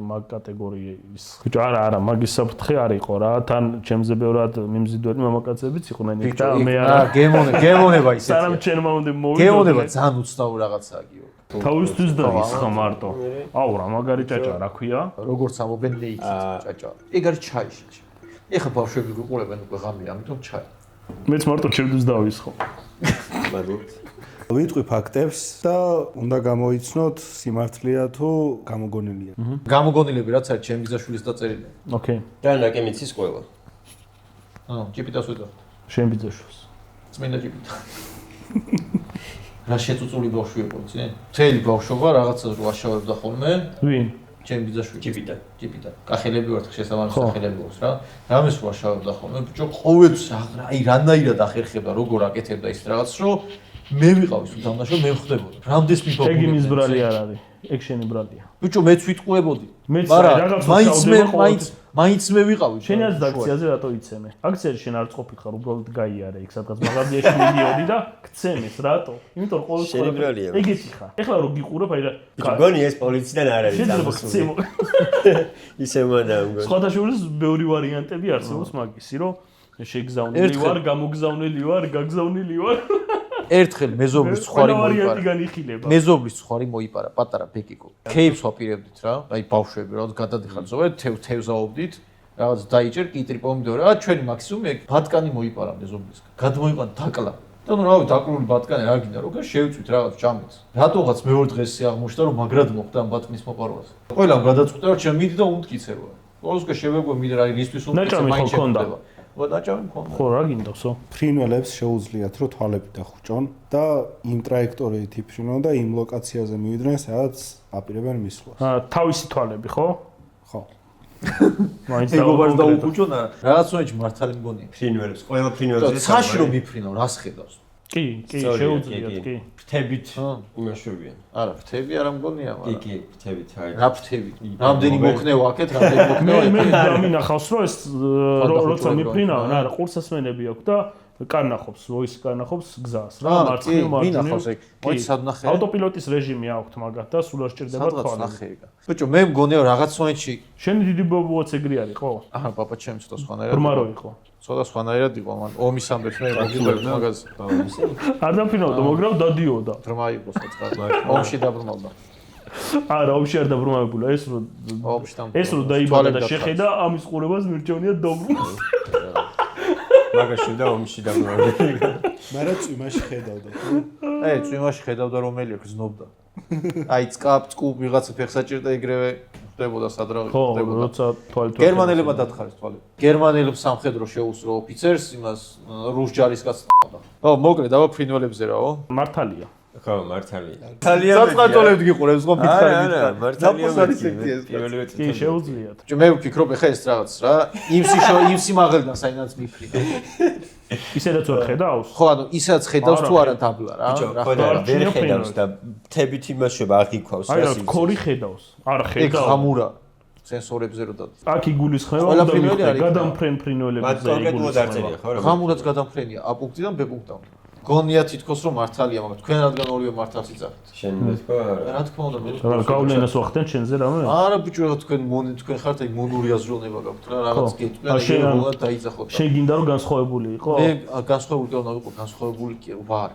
მაგ კატეგორიის. ბიჭო, არა, მაგის საფრთხე არ იყო რა. თან ჩემზე ბევრად მიმზიდველი მამაკაცებიც იყვნენ იქ და მე არა. გემონება ისეთი. სანამ ჩემმა უნდა მოვიდო. გემონება ძალიან უცნაური რაღაცაა გიო. თავისთვის და ის ხა მარტო. აუ რა მაგარი ჭაჭა რა ქვია? როგორც ამობენ ნეიქსით ჭაჭა. ეგ არის ჩაი შეჭა. ეხა ბავშვები გიყურებენ უკვე ღამე, ამიტომ ჩაი. მეც მარტო ჩემთვის დავისხო. მაგოთ. ვიტყვი ფაქტებს და უნდა გამოიცნოთ სიმართლეა თუ გამოგონილია. გამოგონილები რაც არის ჩემი გზაშვილის დაწერილი. ოკეი. და ნაკემიცის ყველა. ჯიპიტას ვიდა. შენ ბიძაშვილს. წმინდა ჯიპიტა. რა შეწუწული ბავშვი იყო, ძე? მთელი ბავშვობა რაღაცას ვაშავებდა ხოლმე. ვინ? ჩემი ბიძაშვილი. ჯიპიტა. კახელები ვართ შესაბამისი სახელები აქვს რა. რამეს ვაშავებდა ხოლმე. ბიჭო, ყოველთვის აი რანაირად ახერხებდა, როგორ აკეთებდა ის რაღაც, რომ მე ვიყავი სულ თამაშო, მე ვხდებოდა. რამდენს მიფიქრე. ეგ იმის ბრალი არ არის. ეგ შენი ბრალია. ბიჭო, მეც ვიტყუებოდი. მაგრამ მაინც მე ვიყავი. შენ აზრ აქციაზე რატო იცემე? აქციაში შენ არ წყოფილ ხარ, უბრალოდ გაიარე იქ სადღაც მაღაზიაში მიდიოდი და გცემეს, რატო? იმიტომ რომ ყოველ შენი ბრალია. ეგეთი ხარ. ეხლა რო გიყურებ, აი რა. გონი ეს პოლიციიდან არ არის დამოსული. ისე მოდამ. სხვადასხვა ბევრი ვარიანტები არსებობს მაგისი, რომ შეგზავნილი ვარ, გამოგზავნილი ვარ, გაგზავნილი ვარ. ერთხელ მეზობლის ცხარი ვარიანტი განიხილება. მეზობლის ცხარი მოიპარა პატარა ბეკიკო. ქეიფს ვაპირებდით რა, აი ბავშვები რა, გადადიხარ ზოგადად თევზაობდით, რაღაც დაიჭერ კიტრი პომიდორი, რა ჩვენი მაქსიმუმი ბატკანი მოიპარა მეზობლისგან. გადმოიყვან დაკლა. და ნუ რავი, დაკლული ბატკანი რა გინდა, როგორ შევწვით რაღაც ჭამეთს. რატოღაც მეორე დღესზე აღმოჩნდა რომ მაგრად მოხდა ამ ბატკნის მოყარვას. ყველამ გადაწყვიტა რომ ჩემ მიდი და უმტკიცება. ყოველსკე შევეგო მიდი რა რისთვის უმტკიცება მაინც შეხვდება. ვადაჭამი მქონდა. ხო რა გინდოსო? ფრინველებს შეუძლიათ რომ თვალები დახუჭონ და იმ ტრაექტორიით იფრინონ და იმ ლოკაციაზე მივიდნენ, სადაც აპირებენ მისვლას. თავისი თვალები, ხო? ხო. მაინც ეგობარ დაუხუჭონ არა. რაღაც მომენტში მართალი მგონია. ფრინველებს, ყველა ფრინველზე ცაში რომ მიფრინო, რას ხედავს? კი, შეუძლიათ, კი. ფრთებით იმაშვებიან. არა, ფრთები არ მგონია, მაგრამ კი, ფრთებით აი. რა ფრთები? რამდენი მოქნევა აქეთ, რამდენი მოქნევა? მე დამინახავს რომ ეს როცა მიფრინავენ, არა, ყურსასმენები აქვს და კარნახობს, voice კარნახობს გზას რა, მარცხნივ მარჯვნივ. მინახავს ეგ. მოიც სადნახე. ავტოპილოტის რეჟიმი აქვს მაგათ და სულ არ სჭირდება თვალები. ბიჭო, მე მგონია რაღაც მომენტში შენი დიდი ბობოაც ეგრე არის, ხო? აჰა, პაპა ჩემი ცოტა სხვანაირად. ბრმა რო იყო. ცოტა სხვანაირად იყო, მან ომის ამბებს მე მოგიყვებდი მაგაზე. არ დაფრინავდა, მაგრამ დადიოდა. ბრმა იყო საწყად. ომში დაბრმავდა. არა, ომში არ დაბრმავებულა, ეს რო დაიბადა და შეხედა ამის ყურებას მირჩევნია დაბრუნდა. მაგაში და ომში დაბრმავდა. მაგრამ წვიმაში ხედავდა. წვიმაში ხედავდა რომელი გზნობდა. აი წკუ ვიღაცა ფეხსაჭირდა ეგრევე ხდებოდა სადრავი ხდებოდა. ხო, როცა თვალი გერმანელებმა დათხარეს თვალი. გერმანელებს სამხედრო შეუსრო ოფიცერს იმას რუს ჯარისკაცს და. ხო, მოკლედ დავა ფრინველებზე რაო? მართალია. ხო, მართალია. საწყატოლებდი გიყურებს ხო მითხარი არა, მართალია. კი, შეუძლიათ. მე ვფიქრობ ეხა ეს რაღაც რა, იმსი მაღლიდან საინაც მიფრინდა. ისედაც ვერ ხედავს? ხო, ანუ ისაც ხედავს თუ არა დაბლა რა. ვერ ხედავს და თებით იმაშობა არ გიქვავს რა. აი, ქორი ხედავს. არ ხედავს. ეგ ხამურა სენსორებზე რო დადის. აქ იგულისხმება და გადამფრენ ფრინველებზე იგულისხმება. ხამურაც გადამფრენია A პუნქტიდან B პუნქტამდე. გონია თითქოს რომ მართალია, მაგრამ თქვენ რადგან ორივე მართალს იცავთ. შენ მეთქვა არა. რა თქმა უნდა, მე გავლენას ვახდენ შენზე რამე? არა ბიჭო, თქვენ ხართ აი მონური აზროვნება გაქვთ რა, რაღაც გეტყვიან, ეგრევე დაიძახოთ. შენ გინდა რომ განსხვავებული იყო? მე განსხვავებული უნდა ვიყო, განსხვავებული კი ვარ.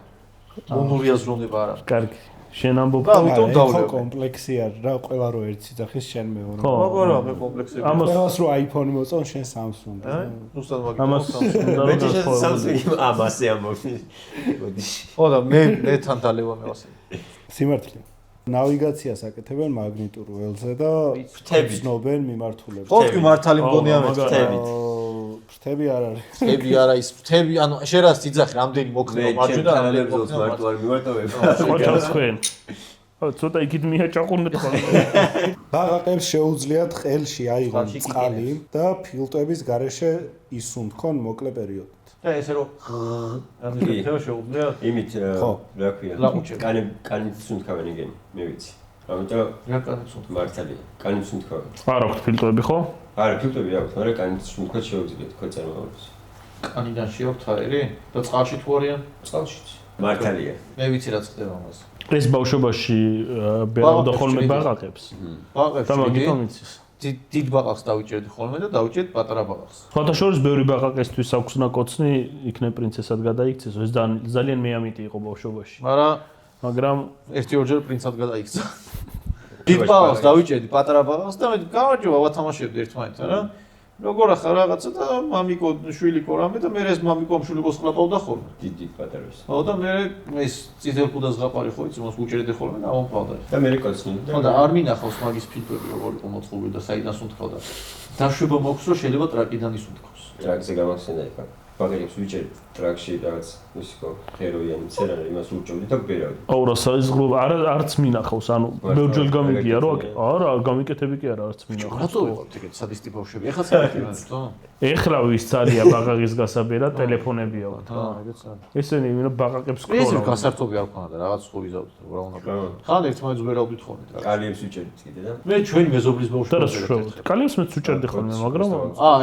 მონური აზროვნება არა. კარგი. შენ ამბობ ამიტომ დავლევ. კომპლექსი არ რა, ყველა რო ერთ სიძახის შენ მეორე. მაგრამ მე კომპლექსები. ამას რო iPhone მოწონ შენ Samsung. ზუსტად მაგით. ამას უნდა რომ Samsung განსხვავებული. ამასე ამბობ. მოდი. ხო და მე თან დალევა მე ასე. სიმართლე. ნავიგაციას აკეთებენ მაგნიტურ ველზე და ცნობენ მიმართულებას. ხო კი მართალი მგონია მე ფრთებით. ფრთები არ არის. ფრთები არა ის ფრთები, ანუ შენ რას იძახი, რამდენი მოქნება მარჯვენა და რამდენი მარტო მოქნება. არ მივარტოვებ. ოჩას ხენ. ცოტა იქით მიაჭაყუნდეთ ხოლმე. ბაღაყებს შეუძლიათ ყელში აიღონ წყალი და ფილტვების გარეშე ისუნთქონ მოკლე პერიოდით. და ესე რომ ამიტომ შეუძლია იმით ხო. რა ქვია? ლაყუჩები. კანით სუნთქავენ igen, მე ვიცი. ამიტომ რა კანით სუნთქავენ? მართალია. კანით სუნთქავენ. არ აქვს ფილტრები ხო? არა, ფილტრები აქვს, მაგრამ კანით სუნთქვა შეუძლიათ თქვენ წარმოავალს. კანიდან შეაქვთ აერი და წყალში თუ არიან? წყალშიც. მართალია. მე ვიცი რა ხდება ამას. ეს ბავშვობაში ბერავდა ხოლმე ბაღაყებს. ბაღებს და მაგიტომ იცის. დიდ ბაღახს დავიჭერდი ხოლმე და დავიჭერდი პატარა ბაღახს. ფოტოშორის ბევრი ბაღაყესთვის აქვს ნაკოცნი იქნებ პრინცესად გადაიქცეს. ეს ძალიან მეამიტი იყო ბავშვობაში. მაგრამ ერთი-ორჯერ პრინცად გადაიქცა. დიდ ბაღახს დავიჭერდი პატარა ბაღახს და მე გავარჯობა ვათამაშებდი ერთმანეთთან რა. როგორ ახლა რაღაცა და მამიკო შვილიკო რამე და მე ეს მამიკო შვილიკო ხლაპავდა ხოლმე. დიდი პატარას. ხო და მე ეს წითელ ქუდას ზღაპარი ხო იცი მას უჭერდი ხოლმე და ამომყავდა. და მე კოცნი და ხო და არ მინახავს მაგის ფილტრები როგორ იყო მოწყობილი და საიდან სუნთქავდა. დაშვება მოქვს რომ შეიძლება ტრაკიდან ისუნთქავს. ტრაკზე გამახსენდა იქ. ბაგერებს ვიჭერდი ტრაკში რაღაც ისიკო ჰეროიანი ცერანი იმას უჭოვდი და ბერავდი. აურა საიზღრო არც მინახავს, ანუ ბევრჯერ გამიგია რომ არა, გამიკეთები კი არა არც მინახავს. რატო ვიყავთ ეგეთ სადისტი ბავშვები? ეხლა საერთოდ თო? ეხლა ვის ძალიან ბაღაყის გასაბერად ტელეფონები აქვს. ეგეც არა. ესენი ბაღაყებს ეს ქროლა. გასართობი არ ქონდა რაღაც ხო ვიზავდით რა უნდა. ხან ერთმანეთს ვერავდით ხოლმე ტრაკში. კალიებს ვიჭერდით კიდე და მე ჩვენი მეზობლის და ბავშვები რა შევხვდით. კალიებს მეც უჭერდი ხოლმე, მაგრამ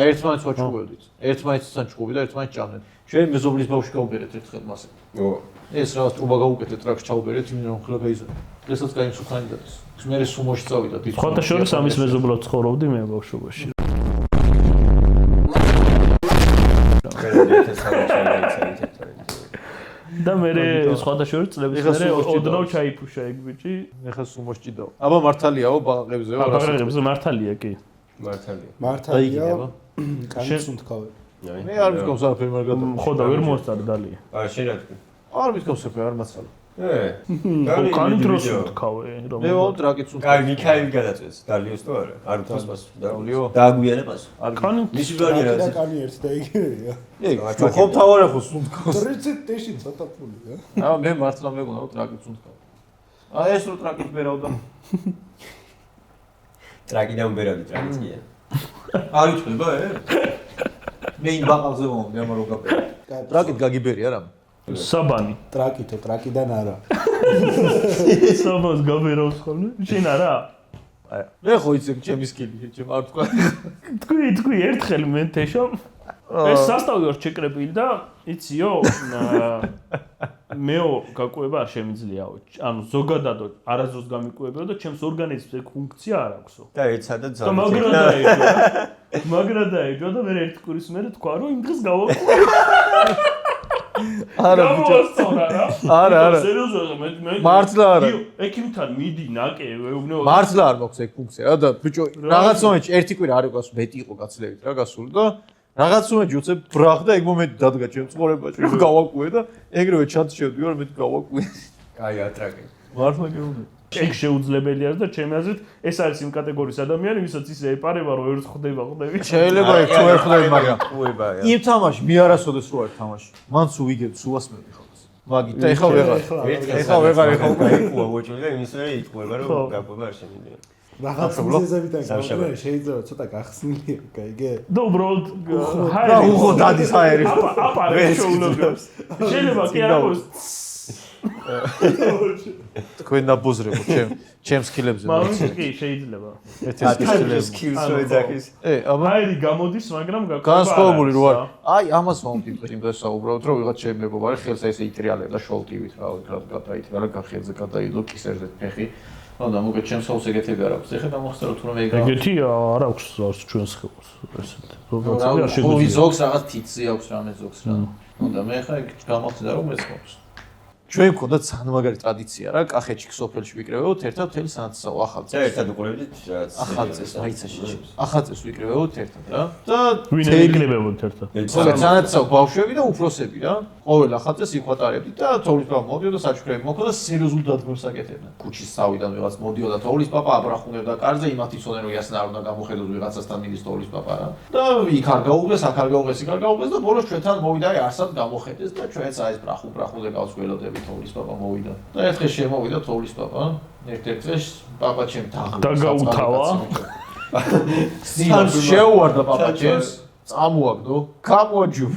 ერთმანეთს ვაჩუქებდით. ერთმანეთთან ჩუქობდი და ერთმანეთს ჭამდნენ. ჩვენ მეზობლის ბავშვი გავუბერეთ ერთხელ მასე. ო ეს რაღაც ტრუბა გავუკეთეთ ტრაქს ჩაუბერეთ იმენ რომ ხლა გაიზარდა. დღესაც გაიმსუქანი და ეს. მე სუმოში წავიდა დიდ. ფოტოშორის ამის მეზობლად ცხოვრობდი მე ბავშვობაში. და მე სხვადასხვა წლების მერე ოდნავ ჩაიფუშა ეგ ბიჭი. ეხლა სუმოში ჭიდაო. აბა მართალიაო ბაღებზეო რა. ბაღებზე მართალია კი. მართალია. მართალია. კანით სუნთქავენ. მე არ მithkoms არაფერი მაგათ. ხო და ვერ მოსწარ დალია. არა შენ რა თქვი? არ მithkoms არაფერი არ მაცალე. კანი დროს ვთქავე რომ. მე ვარ ტრაკიც უნდა. კაი მიქაელი გადაწეს. დალიოს თუ არა? არ თავს მას. დავლიო. დააგვიანე პასო. კანი მისი ბლანი რა. და კანი ერთი და იგივეა. ეგ ხო თავარ ახო სუნთქავს. რეცეპტეში ცოტა ფულია. აა მე მართლა მეგონა რომ ტრაკიც უნდა. აა ეს რო ტრაკით ბერავდა. ტრაკიდან ბერავდი ტრაკიც კია. არ იწება მე იმ ბაღალზე მომდი ამარო გაბერე. ტრაკით გაგიბერი არა? საბანი. ტრაკითო, ტრაკიდან არა. საბას გაბერავს ხოლმე? შენ არა? აი მე ხო იცი ჩემი სკილი, ჩემ არ თქვა. თქვი ერთხელ მენთეშო ეს სასტავი ვარ ჩეკრებილი და იციო მეო გაკვება არ შემიძლიაო. ანუ ზოგადადო არასდროს გამიკვებეო და ჩემს ორგანიზმს ეგ ფუნქცია არ აქვსო. და ეცადა და ძალიან. მაგრა დაეჯო და მე ერთი კვირის მერე თქვა რომ იმ დღეს გავაკვირე. არა ბიჭო. არა. სერიოზულად მე მართლა არა. ექიმთან მიდი ნაკე ეუბნეო. მართლა არ მაქვს ეგ ფუნქცია რა და ბიჭო რაღაც მომენტში ერთი კვირა არ იყო მეტი იყო გაცლებით რა გასული და რაღაც მომენტში უცებ ბრახდა ეგ მომენტი დადგა ჩემ ცხოვრებაში რომ გავაკვირე და ეგრევე ჩატს შევდივარ რომ მე გავაკვირე. კაი ატრაკე. მართლა გეუბნები. ეგ შეუძლებელი არის და ჩემი აზრით ეს არის იმ კატეგორიის ადამიანი, ვისაც ისე ეპარება რომ ერთ ხდება. შეიძლება ეგ თუ ვერ ხდები მაგრამ უება. იმ თამაში მე არასოდეს რო არ თამაში. მან სულ ვიგებ სულ ასმევი ხოლმე. მაგით და ეხლა ვეღარ. ეხლა ვეღარ გაიქუა უჭირდა და იმის მე იყვება რომ გაყვება არ შემიძლია. რაღაც მიზეზებიდან გავიგე, შეიძლება ცოტა გახსნილია, გაიგე? და უბრალოდ რა უღო დადის აერი. აპარე შეუძლებს. შეიძლება კი არ იყოს თქვენ დაბოზრებო ჩემს სკილებზე. მაგრამ კი შეიძლება. ეთეს სკილს აი გამოდის, მაგრამ განსხვავებული რო არის. აი ამას მომდივარ იმ დღეს საუბრობთ, რომ ვიღაც ჩემი მეგობარი ხელს ესე იტრიალებდა შოლტივით, რა გადაიტრა, რა გახელზე გადაიდო კისერზე ფეხი. და მოგეთ ჩემს ხელს ეგეთები არ აქვს. ეხლა დამახსოვროთ რომ ეგეთი არ აქვს ჩვენს ხელს. ესეთ. როგორ ზოგს რაღაც თითზე აქვს რამე ზოგს რა. და მე ხა ეგ გამახსენდა რომ ეს მოხდეს. ჩვენ გქონდათ სანმაგარი ტრადიცია რა, კახეთში სოფელში ვიკრებებოდ ერთად მთელი სანათსაო ახალწელს. ერთად უყურებდით რაღაც ახალწელს, მაიცაში. ახალწელს ვიკრებებოდ ერთად რა. და ვინ ეკრებებოდ ერთად? სანათსაო ბავშვები და უფროსები რა. ყოველ ახალწელს იყვატარებდით და თოვლის პაპა მოდიოდა საჩუქრები მოხდა სერიოზულ დადგმებს აკეთებდნენ. ქუჩის სავიდან ვიღაც მოდიოდა თოვლის პაპა აბრახუნებდა კარზე, იმათ იცოდნენ რომ იასნა არ უნდა გამოხედოს ვიღაცასთან მიდის თოვლის პაპა რა. და იქ არ გაუღეს, აქ არ გაუღეს, იქ არ გაუღეს და ბოლოს ჩვენთან მოვიდა არსად გამოხედეს და ჩვენც აი ეს ბრახუნზე გავცველოდები თოვლის პაპა მოვიდა. და ერთხელ შემოვიდა თოვლის პაპა, ერთ-ერთ დღეს პაპა ჩემ დაგაუთავა. სინას შეუვარდა პაპა ჩემს, წამოაგდო, გამოაჯობ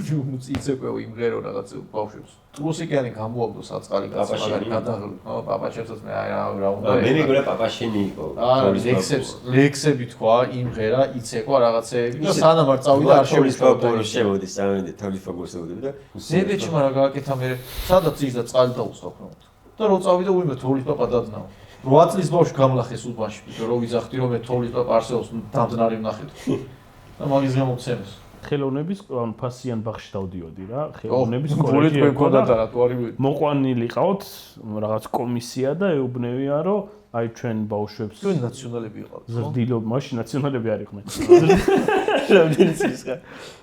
იცეკვეო იმღერო რაღაც ბავშვებს. ტუსიკიანი გამოაგდო საწყალი კაცი მაგარი გადაღლი. პაპა ჩემსაც მე რა უნდა. მე მეგონა პაპა შენი იყო. ლექსები თქვა, იმღერა, იცეკვა რაღაცეები და სანამ არ წავიდა არ შევისწავდა შემოდის სამენდე თოვლის პაპას უდები და ზედეჩი მაგრამ გააკეთა მე სადაც ის და წყალი დაუწყო ხომ. და რო წავიდა უიმე თოვლის პაპა დადნაო. 8 წლის ბავშვი გამლახეს უბანში, რომ ვიზახდი რომ მე თოვლის პაპა არსებობს დამძნარი ვნახეთ. და მაგის გამოცემს. ხელოვნების ან ფასიან ბაღში დავდიოდი რა. ხელოვნების კოლეჯი მქონდა და რა თუ არის მოყვანილი ყავთ რაღაც კომისია და ეუბნებიან რომ აი ჩვენ ბავშვებს ჩვენ ნაციონალები იყავთ. ზრდილობ მაშინ ნაციონალები არ იყვნენ. რამდენი წლის ხარ?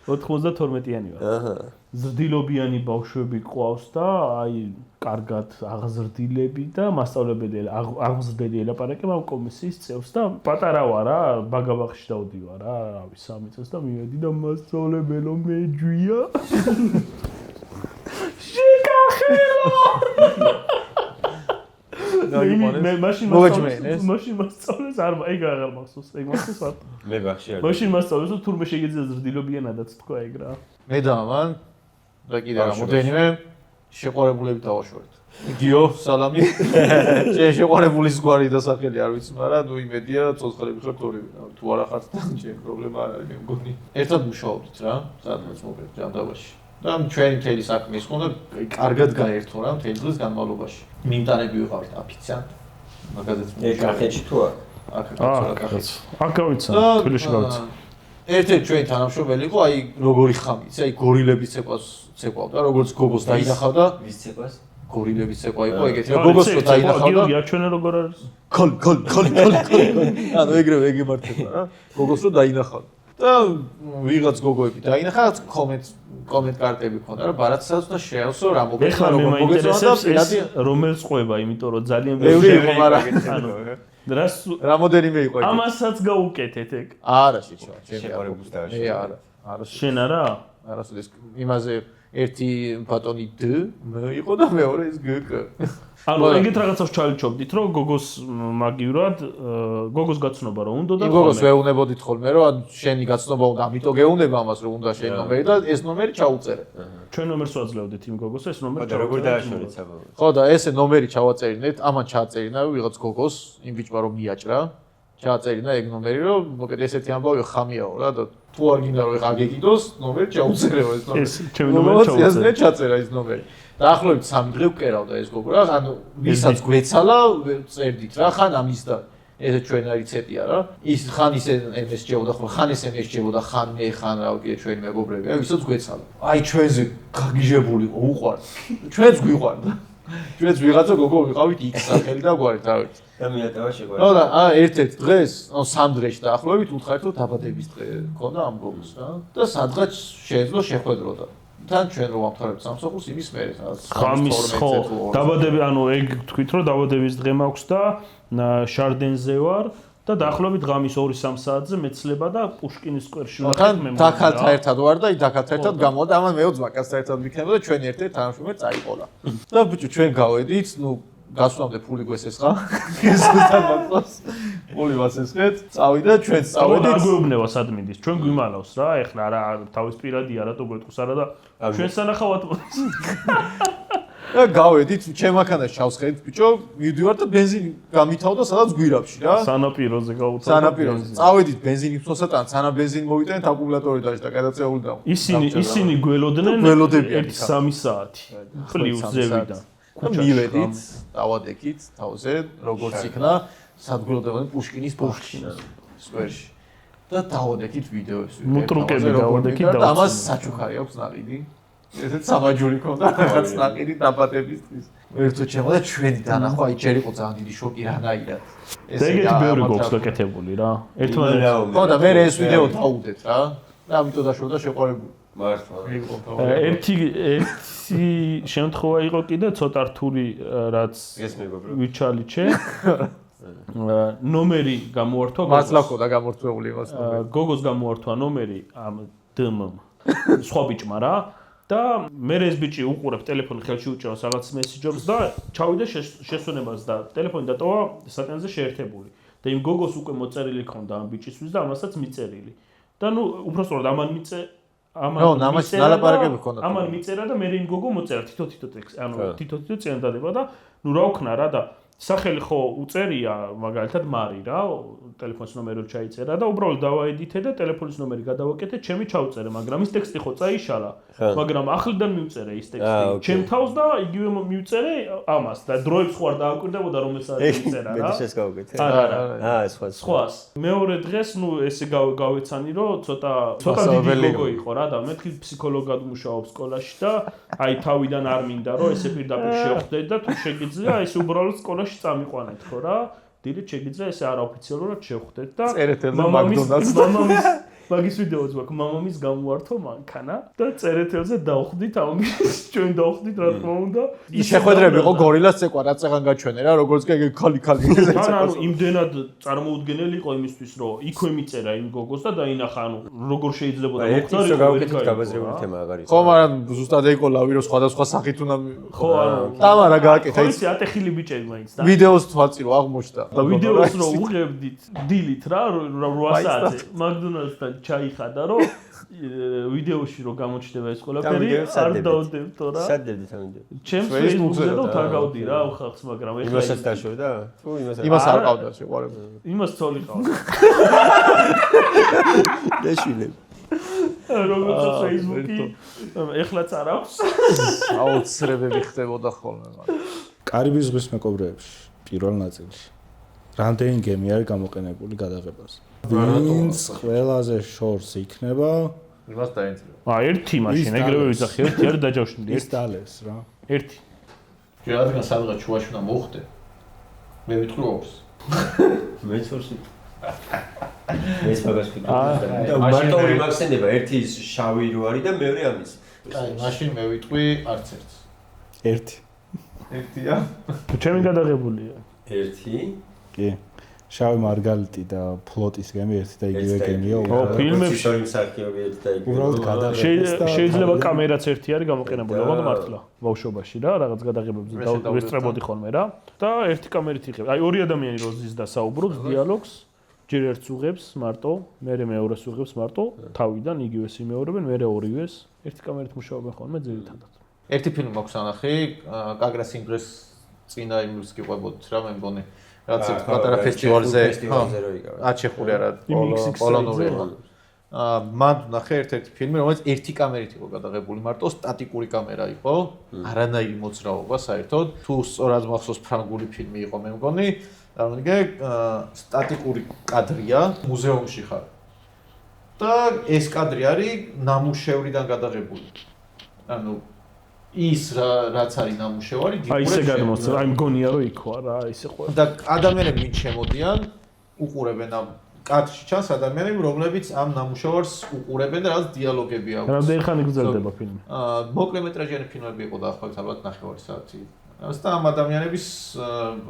92-იანი ვარ. აჰა. ზრდილობიანი ბავშვები ყავს და აი კარგად აღზრდილები და მასწავლებელი აღზრდელი ელაპარაკება ამ კომისიის წევს და პატარა ვარ რა, ბაგაბაღში დავდივარ რა, რავი 3 წელს და მივედი და მასწავლებელო მეჯვია. შეკახელო. მე მაშინ მასწავლეს არ ეგ აღარ მახსოვს, ეგ მახსოვს არ. მე ბაღში არ. მაშინ მასწავლეს რომ თურმე შეგიძლია ზრდილობიანადაც თქვა ეგ რა. მე და ამან და კიდე რამოდენიმე შეყვარებულები დავაშორეთ. გიო, სალამი. შეყვარებულის გვარი და სახელი არ ვიცი, მაგრამ ნუ იმედია ცოცხლები ხართ ორივე. თუ არა ხართ თან ჩემ პრობლემა არ არის მე მგონი. ერთად მუშაობდით რა, სადღაც მოგეთ ჯანდაბაში. და ჩვენი მთელი საქმე ის ხონდა კარგად გაერთო რა მთელი დღის განმავლობაში. მიმტანები ვიყავით აფიციანტ. მაგაზეც კახეთში თუ არა? აქ კახეთში. აქ გავიცა, თბილისში გავიცა. ერთ-ერთი ჩვენი თანამშრომელი იყო, აი როგორი ხამი, იცი, აი გორილების ცეკვავდა, როგორც გოგოს დაინახავდა. ვის ცეკვას? გორილების ცეკვა იყო ეგეთი, გოგოს რო დაინახავდა. გიორგი, აჩვენე როგორ არის? ქოლ. ანუ ეგრევე ეგემართება რა. გოგოს რო დაინახავდა. და ვიღაც გოგოები დაინახა, კომენტ კარტები ქონდა რა, ბარათსაც და შეავსო რა მოგეცვა როგორ მოგეცვა და რომელ წყვება, იმიტომ რომ ძალიან ბევრი იყო, მაგრამ ანუ რამოდენიმე იყო ეგ. ამასაც გაუკეთეთ ეგ. არა შეჭა, შეყარებულს დავაშორე. მე არა. შენ არა? არასოდეს იმაზე ერთი ბატონი D იყო და მეორე ის GK. ანუ ეგეთ რაღაცას ჩაილჩობდით, რომ გოგოს მაგივრად, გოგოს გაცნობა რომ უნდა და გოგოს ვეუნებოდით ხოლმე, რომ შენი გაცნობა უნდა, ამიტომ გეუნება ამას, რომ უნდა შენი ნომერი და ეს ნომერი ჩაუწერე. ჩვენ ნომერს ვაძლევდით იმ გოგოს, ეს ნომერი და როგორ დააშორეთ საბოლოოდ? ხო და ესე ნომერი ჩავაწერინეთ, ამან ჩააწერინა ვიღაც გოგოს, იმ ბიჭმა რომ მიაჭრა, ჩააწერინა ეგ ნომერი, რომ მოკეთ ესეთი ამბავი ხამიაო რა და თუ არ გინდა რომ აგეგიდოს, ნომერი ჩაუწერეო ეს ნომერი. ეს ჩემი ნომერი ჩაუწერე. ჩაწერა ეს ნომერი. დაახლოებით 3 დღე ვკერავდა ეს გოგო რა, ანუ ვისაც გვეცალა, წერდით რა, ხან ამის და ეს ჩვენ არიცეტია რა. ის ხან ისე MS ჯებოდა, ხან ეს MS ჯებოდა, ხან მე, ხან რა ვიყიდე ჩვენი მეგობრები, აი ვისაც გვეცალა. აი ჩვენზე გაგიჟებული იყო, უყვართ. ჩვენც გვიყვარდა. ჩვენც ვიღაცა გოგო ვიყავით X სახელი და გვარით რა ვიცი. და მიატავა შეყვარდა. ხო და ერთ-ერთ დღეს, ანუ 3 დღეში დაახლოებით უთხარით რომ დაბადების დღე ქონდა ამ გოგოს რა. და სადღაც შეეძლო შეხვედროდა. თან ჩვენ რომ ამთავრებთ სამსახურს იმის მერე ხამის ხო დაბადები ანუ ეგ თქვით რომ დაბადების დღე მაქვს და შარდენზე ვარ და დაახლოებით ღამის 2-3 საათზე მეცლება და პუშკინის სკვერში ვარ მე დაკალთა ერთად ვარ და დაკალთა ერთად გამოვიდა ამან მეო ძმაკაცთან ერთად ვიქნებოდა და ჩვენ ერთ-ერთ თანამშრომელი წაიყოლა და ბიჭო ჩვენ გავედით ნუ გასვლამდე ფული გვესესხა ესთან მაგას ფული ვასესხეთ წავიდა ჩვენ წავედით არ გვეუბნება სად მიდის ჩვენ გვიმალავს რა ეხლა რა თავის პირადია რატო გვეტყვის არა და ჩვენ სანახავად და გავედით ჩემაქანას ჩავსხედით ბიჭო მივდივარ და ბენზინი გამითავდა სადაც გვირაბში რა სანაპიროზე გავუთავდა სანაპიროზე წავედით ბენზინი მოსატან სანამ ბენზინი მოვიტანეთ აკუმულატორი დაჭდა გადაწეული და ისინი გველოდნენ 1-3 საათი პლუს ზევიდან მივედით დავადექით თავზე როგორც იქნა სადგურობდნენ პუშკინის სკვერში და დავადექით ვიდეოებს მუტრუკები დავადექით და ამას საჩუქარი აქვს ნაყიდი ესეც სამაჯური ქონდა რაღაც ნაყიდი დაბადებისთვის ერთო ჩემო და ჩვენი დანახვა აი ჯერ იყო ძალიან დიდი შოკი რანაირად ეგეთი ბევრი გვაქვს გაკეთებული რა ერთმანეთს ხო და მე ეს ვიდეო დავუდეთ რა და ამიტომ დაშორდა შეყარებული მართლა ერთი შემთხვევა იყო კიდე ცოტა რთული რაც ვიჩალიჩე ნომერი გამოართვა მართლა ხო და გამორთვეული იმას გოგოს გამოართვა ნომერი ამ დმ სხვა ბიჭმა რა და მე ეს ბიჭი უყურებს ტელეფონი ხელში უჭერს რაღაც მესიჯებს და ჩავიდა შესვენებას და ტელეფონი დატოვა სატენზე შეერთებული და იმ გოგოს უკვე მოწერილი ქონდა ამ ბიჭისთვის და ამასაც მიწერილი და ნუ უბრალოდ ამან მიწერა და მე იმ გოგო მოწერა თითო ტექსტი ანუ თითო წინადადება და ნუ რა ვქნა რა და სახელი ხო უწერია მაგალითად მარი რა ტელეფონის ნომერი ჩაიწერა და უბრალოდ დავაედითე და ტელეფონის ნომერი გადავაკეთე ჩემი ჩავწერე მაგრამ ის ტექსტი ხო წაიშალა მაგრამ ახლიდან მივწერე ის ტექსტი ჩემ თავს და იგივე მივწერე ამას და დროებს ხო არ დააკვირდებოდა რომელსაც მიწერა რა ეს გავუკეთე სხვას მეორე დღეს ნუ ესე გავეცანი რომ ცოტა დიდი გოგო იყო რა და მეთქი ფსიქოლოგად მუშაობს სკოლაში და აი თავიდან არ მინდა რომ ესე პირდაპირ შევხვდეთ და თუ შეგიძლია ეს უბრალოდ სკოლაში წამიყვანეთ ხო რა დილით შეგიძლია ესე არაოფიციალურად შევხვდეთ და მამამის მაგის ვიდეოც მაქვს მამამის გამოართვა მანქანა და წერეთელზე დავხვდით ამის ჩვენ დავხვდით რა თქმა უნდა ის შეხვედრები იყო გორილას წეკვა რა წეგან გაჩვენე რა როგორც კი ხალი ანუ იმდენად წარმოუდგენელი იყო იმისთვის რომ იქვე მიწერა იმ გოგოს და დაინახა ანუ როგორ შეიძლება მოხდარიყო გავაკეთეთ გაბაზრებული თემა აღარ იყო ხო მაგრამ ზუსტად იყო ლავი რომ სხვადასხვა სახით უნდა ხო ანუ თამარა გააკეთა ის ატეხილი ბიჭები მაინც და ვიდეოს თვალწი რომ აღმოჩნდა და ვიდეოს რომ უღებდით დილით რა 8 საათზე მაკდონალდსთან ჩაიხადა რომ ვიდეოში რომ გამოჩნდება ეს ყველაფერი არ დავდებთო რა სადდებდით ამ ვიდეოს ჩემს Facebook-ზე და თაგავდი რა ხალხს მაგრამ ეხლა იმასაც დაშორდა თუ იმას არ ყავდა შეყვარებული იმას ცოლი ყავდა დაშილები როგორც Facebook-ი ეხლაც არ აქვს აუცრებები ხდებოდა ხოლმე მაგრამ კარიბის ზღვის მეკობრეებში პირველ ნაწილში რამდენი გემი არის გამოყენებული გადაღებას ვინც ყველაზე შორს იქნება იმას დაინტერესებს ერთი მაშინ ეგრევე ვიძახი ერთი არის დაჯავშნილი ის დალეს რა ერთი რადგან სადღაც შუაში უნდა მოხდე მე ვიტყვი ორს მეც ორს ეს მაგას ვიტყვი და მარტო ორი მაქსენდება ერთი შავი რო არის და მეორე ამის აი მაშინ მე ვიტყვი არც ერთს ერთია ჩემი გადაღებულია ერთი კი შავი მარგალიტი და ფლოტის გემი ერთი და იგივე გემია ფილმებში ორი მსახიობი ერთი და იგივე უბრალოდ გადაღება შეიძლება კამერაც ერთი არის გამოყენებული ოღონდ მართლა ბავშვობაში რა რაღაც გადაღებებზე დავესწრებოდი ხოლმე რა და ერთი კამერით იღებ აი ორი ადამიანი როზის და საუბრობს დიალოგს ჯერ ერთს უღებს მარტო მე მეორეს უღებს მარტო თავიდან იგივეს იმეორებენ მე ორივეს ერთი კამერით მუშაობენ ხოლმე ძირითადად ერთი ფილმი მაქვს ანახი კაგრა სინგრეს წინა იმის გიყვებოდით რა მე მგონი რაც ერთ პატარა ფესტივალზე აჩეხური არა პოლონური მან ნახე ერთ-ერთი ფილმი რომელიც ერთი კამერით იყო გადაღებული მარტო სტატიკური კამერა იყო არანაირი მოძრაობა საერთოდ თუ სწორად მახსოვს ფრანგული ფილმი იყო მე მგონი ამიგე სტატიკური კადრია მუზეუმში ხარ და ეს კადრი არის ნამუშევრიდან გადაღებული ანუ ის რაც არის ნამუშევარი აი ისე გადმოსწრა აი მგონია რომ იქვა რა ისე ყველა და ადამიანები ვინ შემოდიან უყურებენ ამ კადრში ჩანს ადამიანები რომლებიც ამ ნამუშევარს უყურებენ და რაღაც დიალოგები აქვს რამდენი ხანი გრძელდება ფილმი მოკლემეტრაჟიანი ფილმები იყო დაახლოებით ალბათ 9 საათი და ამ ადამიანების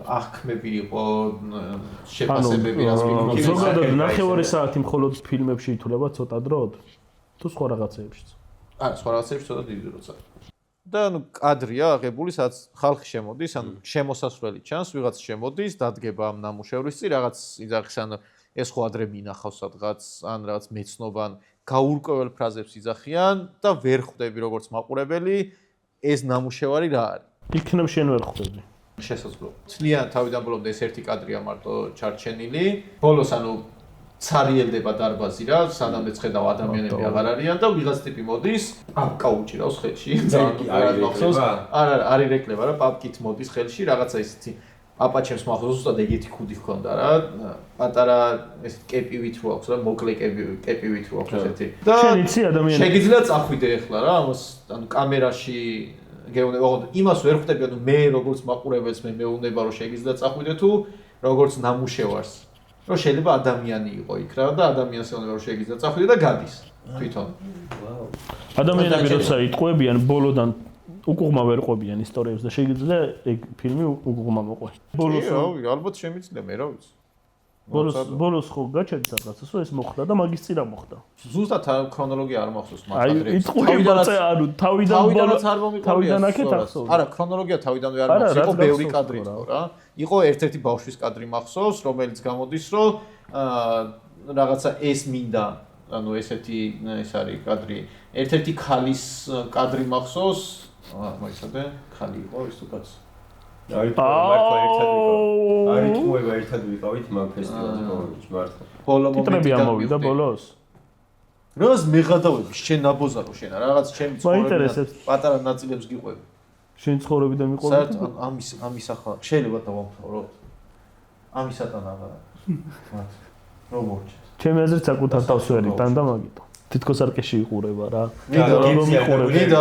აღქმები იყო შეფასებები რაც ვიქნები ზოგადად 9 საათი მხოლოდ ფილმებში ითვლება ცოტა დროდ თუ სხვა რაღაცეებშიც არა სხვა რაღაცეებში ცოტა დიდი დროა და ანუ კადრია აღებული სადაც ხალხი შემოდის ანუ შემოსასვლელი ჩანს ვიღაც შემოდის დადგება ამ ნამუშევრის წინ რაღაც იძახის ანუ ეს ხო ადრე მინახავს სადღაც ან რაღაც მეცნობან გაურკვეველ ფრაზებს იძახიან და ვერ ხვდები როგორც მაყურებელი ეს ნამუშევარი რა არის იქნებ შენ ვერ ხვდები. შესაძლოა. ცლიან თავიდან ბოლომდე ეს ერთი კადრია მარტო ჩარჩენილი. ბოლოს ანუ ცარიელდება დარბაზი რა, სანამდე ხედავ ადამიანები აღარ არიან და ვიღაც ტიპი მოდის, პაპკა უჭირავს ხელში. ძალიან მახსოვს. არა, არის რეკლამა რა, პაპკით მოდის ხელში, რაღაცა ისეთი აპაჩემს მახსოვს, უბრალოდ ეგეთი ქუდი ჰქონდა რა. პატარა ეს კეპივით რო აქვს რა, მოკლე კეპივით რო აქვს ესეთი. და შენ იცი ადამიანები შეგიძლია წახვიდე ახლა რა, ამას ანუ კამერაში გეუბნება, იმას ვერ ხვდები, ანუ მე როგორც მაყურებელს მე მეუბნება რომ შეგიძლია წახვიდე თუ როგორც ნამუშევარს. რომ შეიძლება ადამიანი იყო იქ რა და ადამიანს ეუბნება რომ შეგიძლია წახვიდე და გადის თვითონ. ადამიანები როცა იტყვებიან ბოლოდან უკუღმა ვერ ყვებიან ისტორიებს და შეგიძლია ეგ ფილმი უკუღმა მოყვე. ბოლოს ალბათ შემიძლია მე რა ვიცი. ბოლოს ხო გაჩერდა რაღაცას რომ ეს მოხდა და მაგის წინ რა მოხდა. ზუსტად ქრონოლოგია არ მახსოვს მაგ აი იტყვებაც ანუ თავიდანაც არ მომიყოლია. თავიდან აქეთ ახსოვს. არა ქრონოლოგია თავიდანვე არ მახსოვს. იყო ბევრი კადრი იყო რა. იყო ერთ-ერთი ბავშვის კადრი მახსოვს, რომელიც გამოდის რომ რაღაცა ეს მინდა ანუ ესეთი ეს არის კადრი. ერთ-ერთი ხალის კადრი მახსოვს. მოიცადე, ხალი იყო ის უკაც. არის მართლა ერთად ვიყავით. არის თუება ერთად ვიყავით მაგ ფესტივალზე მართლა. ბოლო მომენტი ამოვიდა ბოლოს. რას მეღადავები შენ ნაბოზარო შენ რაღაც ჩემი მაინტერესებს პატარა ნაწილებს გიყვები. შენ ცხოვრებიდან მიყვები. საერთოდ ამის ახლა შეიძლება დავამთავროთ. ამისატან აღარა. მათ როგორც ჩემი აზრით საკუთარ თავს ვერ იტან და მაგიტო. თითქოს არ კეში იყურება რა. მინდა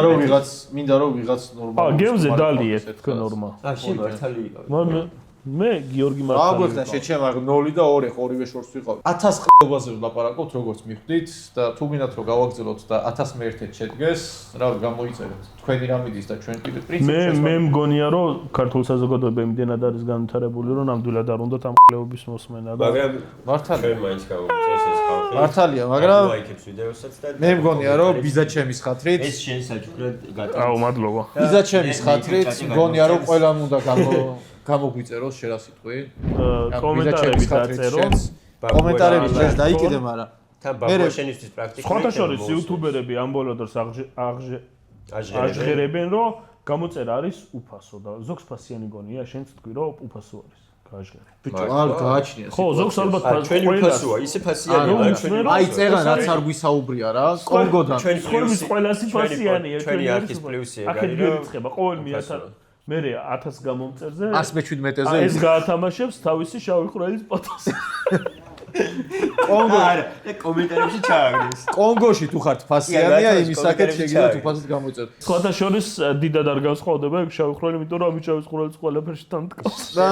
რომ ვიღაც ნორმალური. გემზე დალიეთ თქვენ ნორმა. შენ მართალი იყავი. მე გიორგი მართალი. აგვეხსნა შეჩემ 0 და 2 ორივე შორს ვიყავ. 1000 ყობაზე ვლაპარაკობთ როგორც მიხვდით და თუ გინდათ რომ გავაგზავნოთ და 1000 მე ერთ-ერთ შედგეს, რა გამოიწერეთ. თქვენი რამიდის და ჩვენ კიდე პრინციპი. მე მგონია რომ ქართულ საზოგადოება იმდენად არის განვითარებული რომ ნამდვილად არ უნდა ამ ყლეობის მოსმენა და მაგრამ მართალია. ჩვენ მაინც გავუწევს ეს ხალხი. მართალია, მაგრამ ლაიქებს ვიდეოსაც და მე მგონია რომ ბიზაჩემის ხათრით ეს შენ საჩუქრად გატანა. აუ მადლობა. ბიზაჩემის ხათრით მგონია რომ ყველამ უნდა გამოგვიწეროს შე რა სიტყვი. კომენტარები დაწეროთ. კომენტარები შეს დაიკიდე, მაგრამ თან ბაბუაშენისთვის პრაქტიკულად სხვათა შორის იუთუბერები ამ ბოლო დროს აღჟღერებენ რომ გამოწერა არის უფასო და ზოგს ფასიანი გონია შენც თქვი რომ უფასო არის გააჟღერე. ბიჭო არ გააჩნია. ხო ზოგს ალბათ ჩვენი უფასოა ისე ფასიანია ჩვენი აი წეგან რაც არ გვისაუბრია რა კონგოდან სხვების ყველასი ფასიანია ჩვენი არქის პლუსია აქეთ გერიცხება ყოველ მიათან მე 1000 გამომწერზე 117-ზე ეს გაათამაშებს თავისი შავი ხვრელის პოტოს. კონგო არა და კომენტარებში ჩააგდეს. კონგოში თუ ხართ ფასიანია იმის საკეთ შეგიძლიათ უფასოდ გამოიწეროთ. სხვათა შორის დიდად არ განსხვავდება ეგ შავი ხვრელი, იმიტომ რომ ამის შავი ხვრელის ყველაფერში თან დგას. და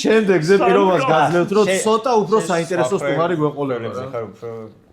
შემდეგზე პირობას გაძლევთ რომ ცოტა უფრო საინტერესო სტუმარი გვეყოლებოდა. ხარ უფრო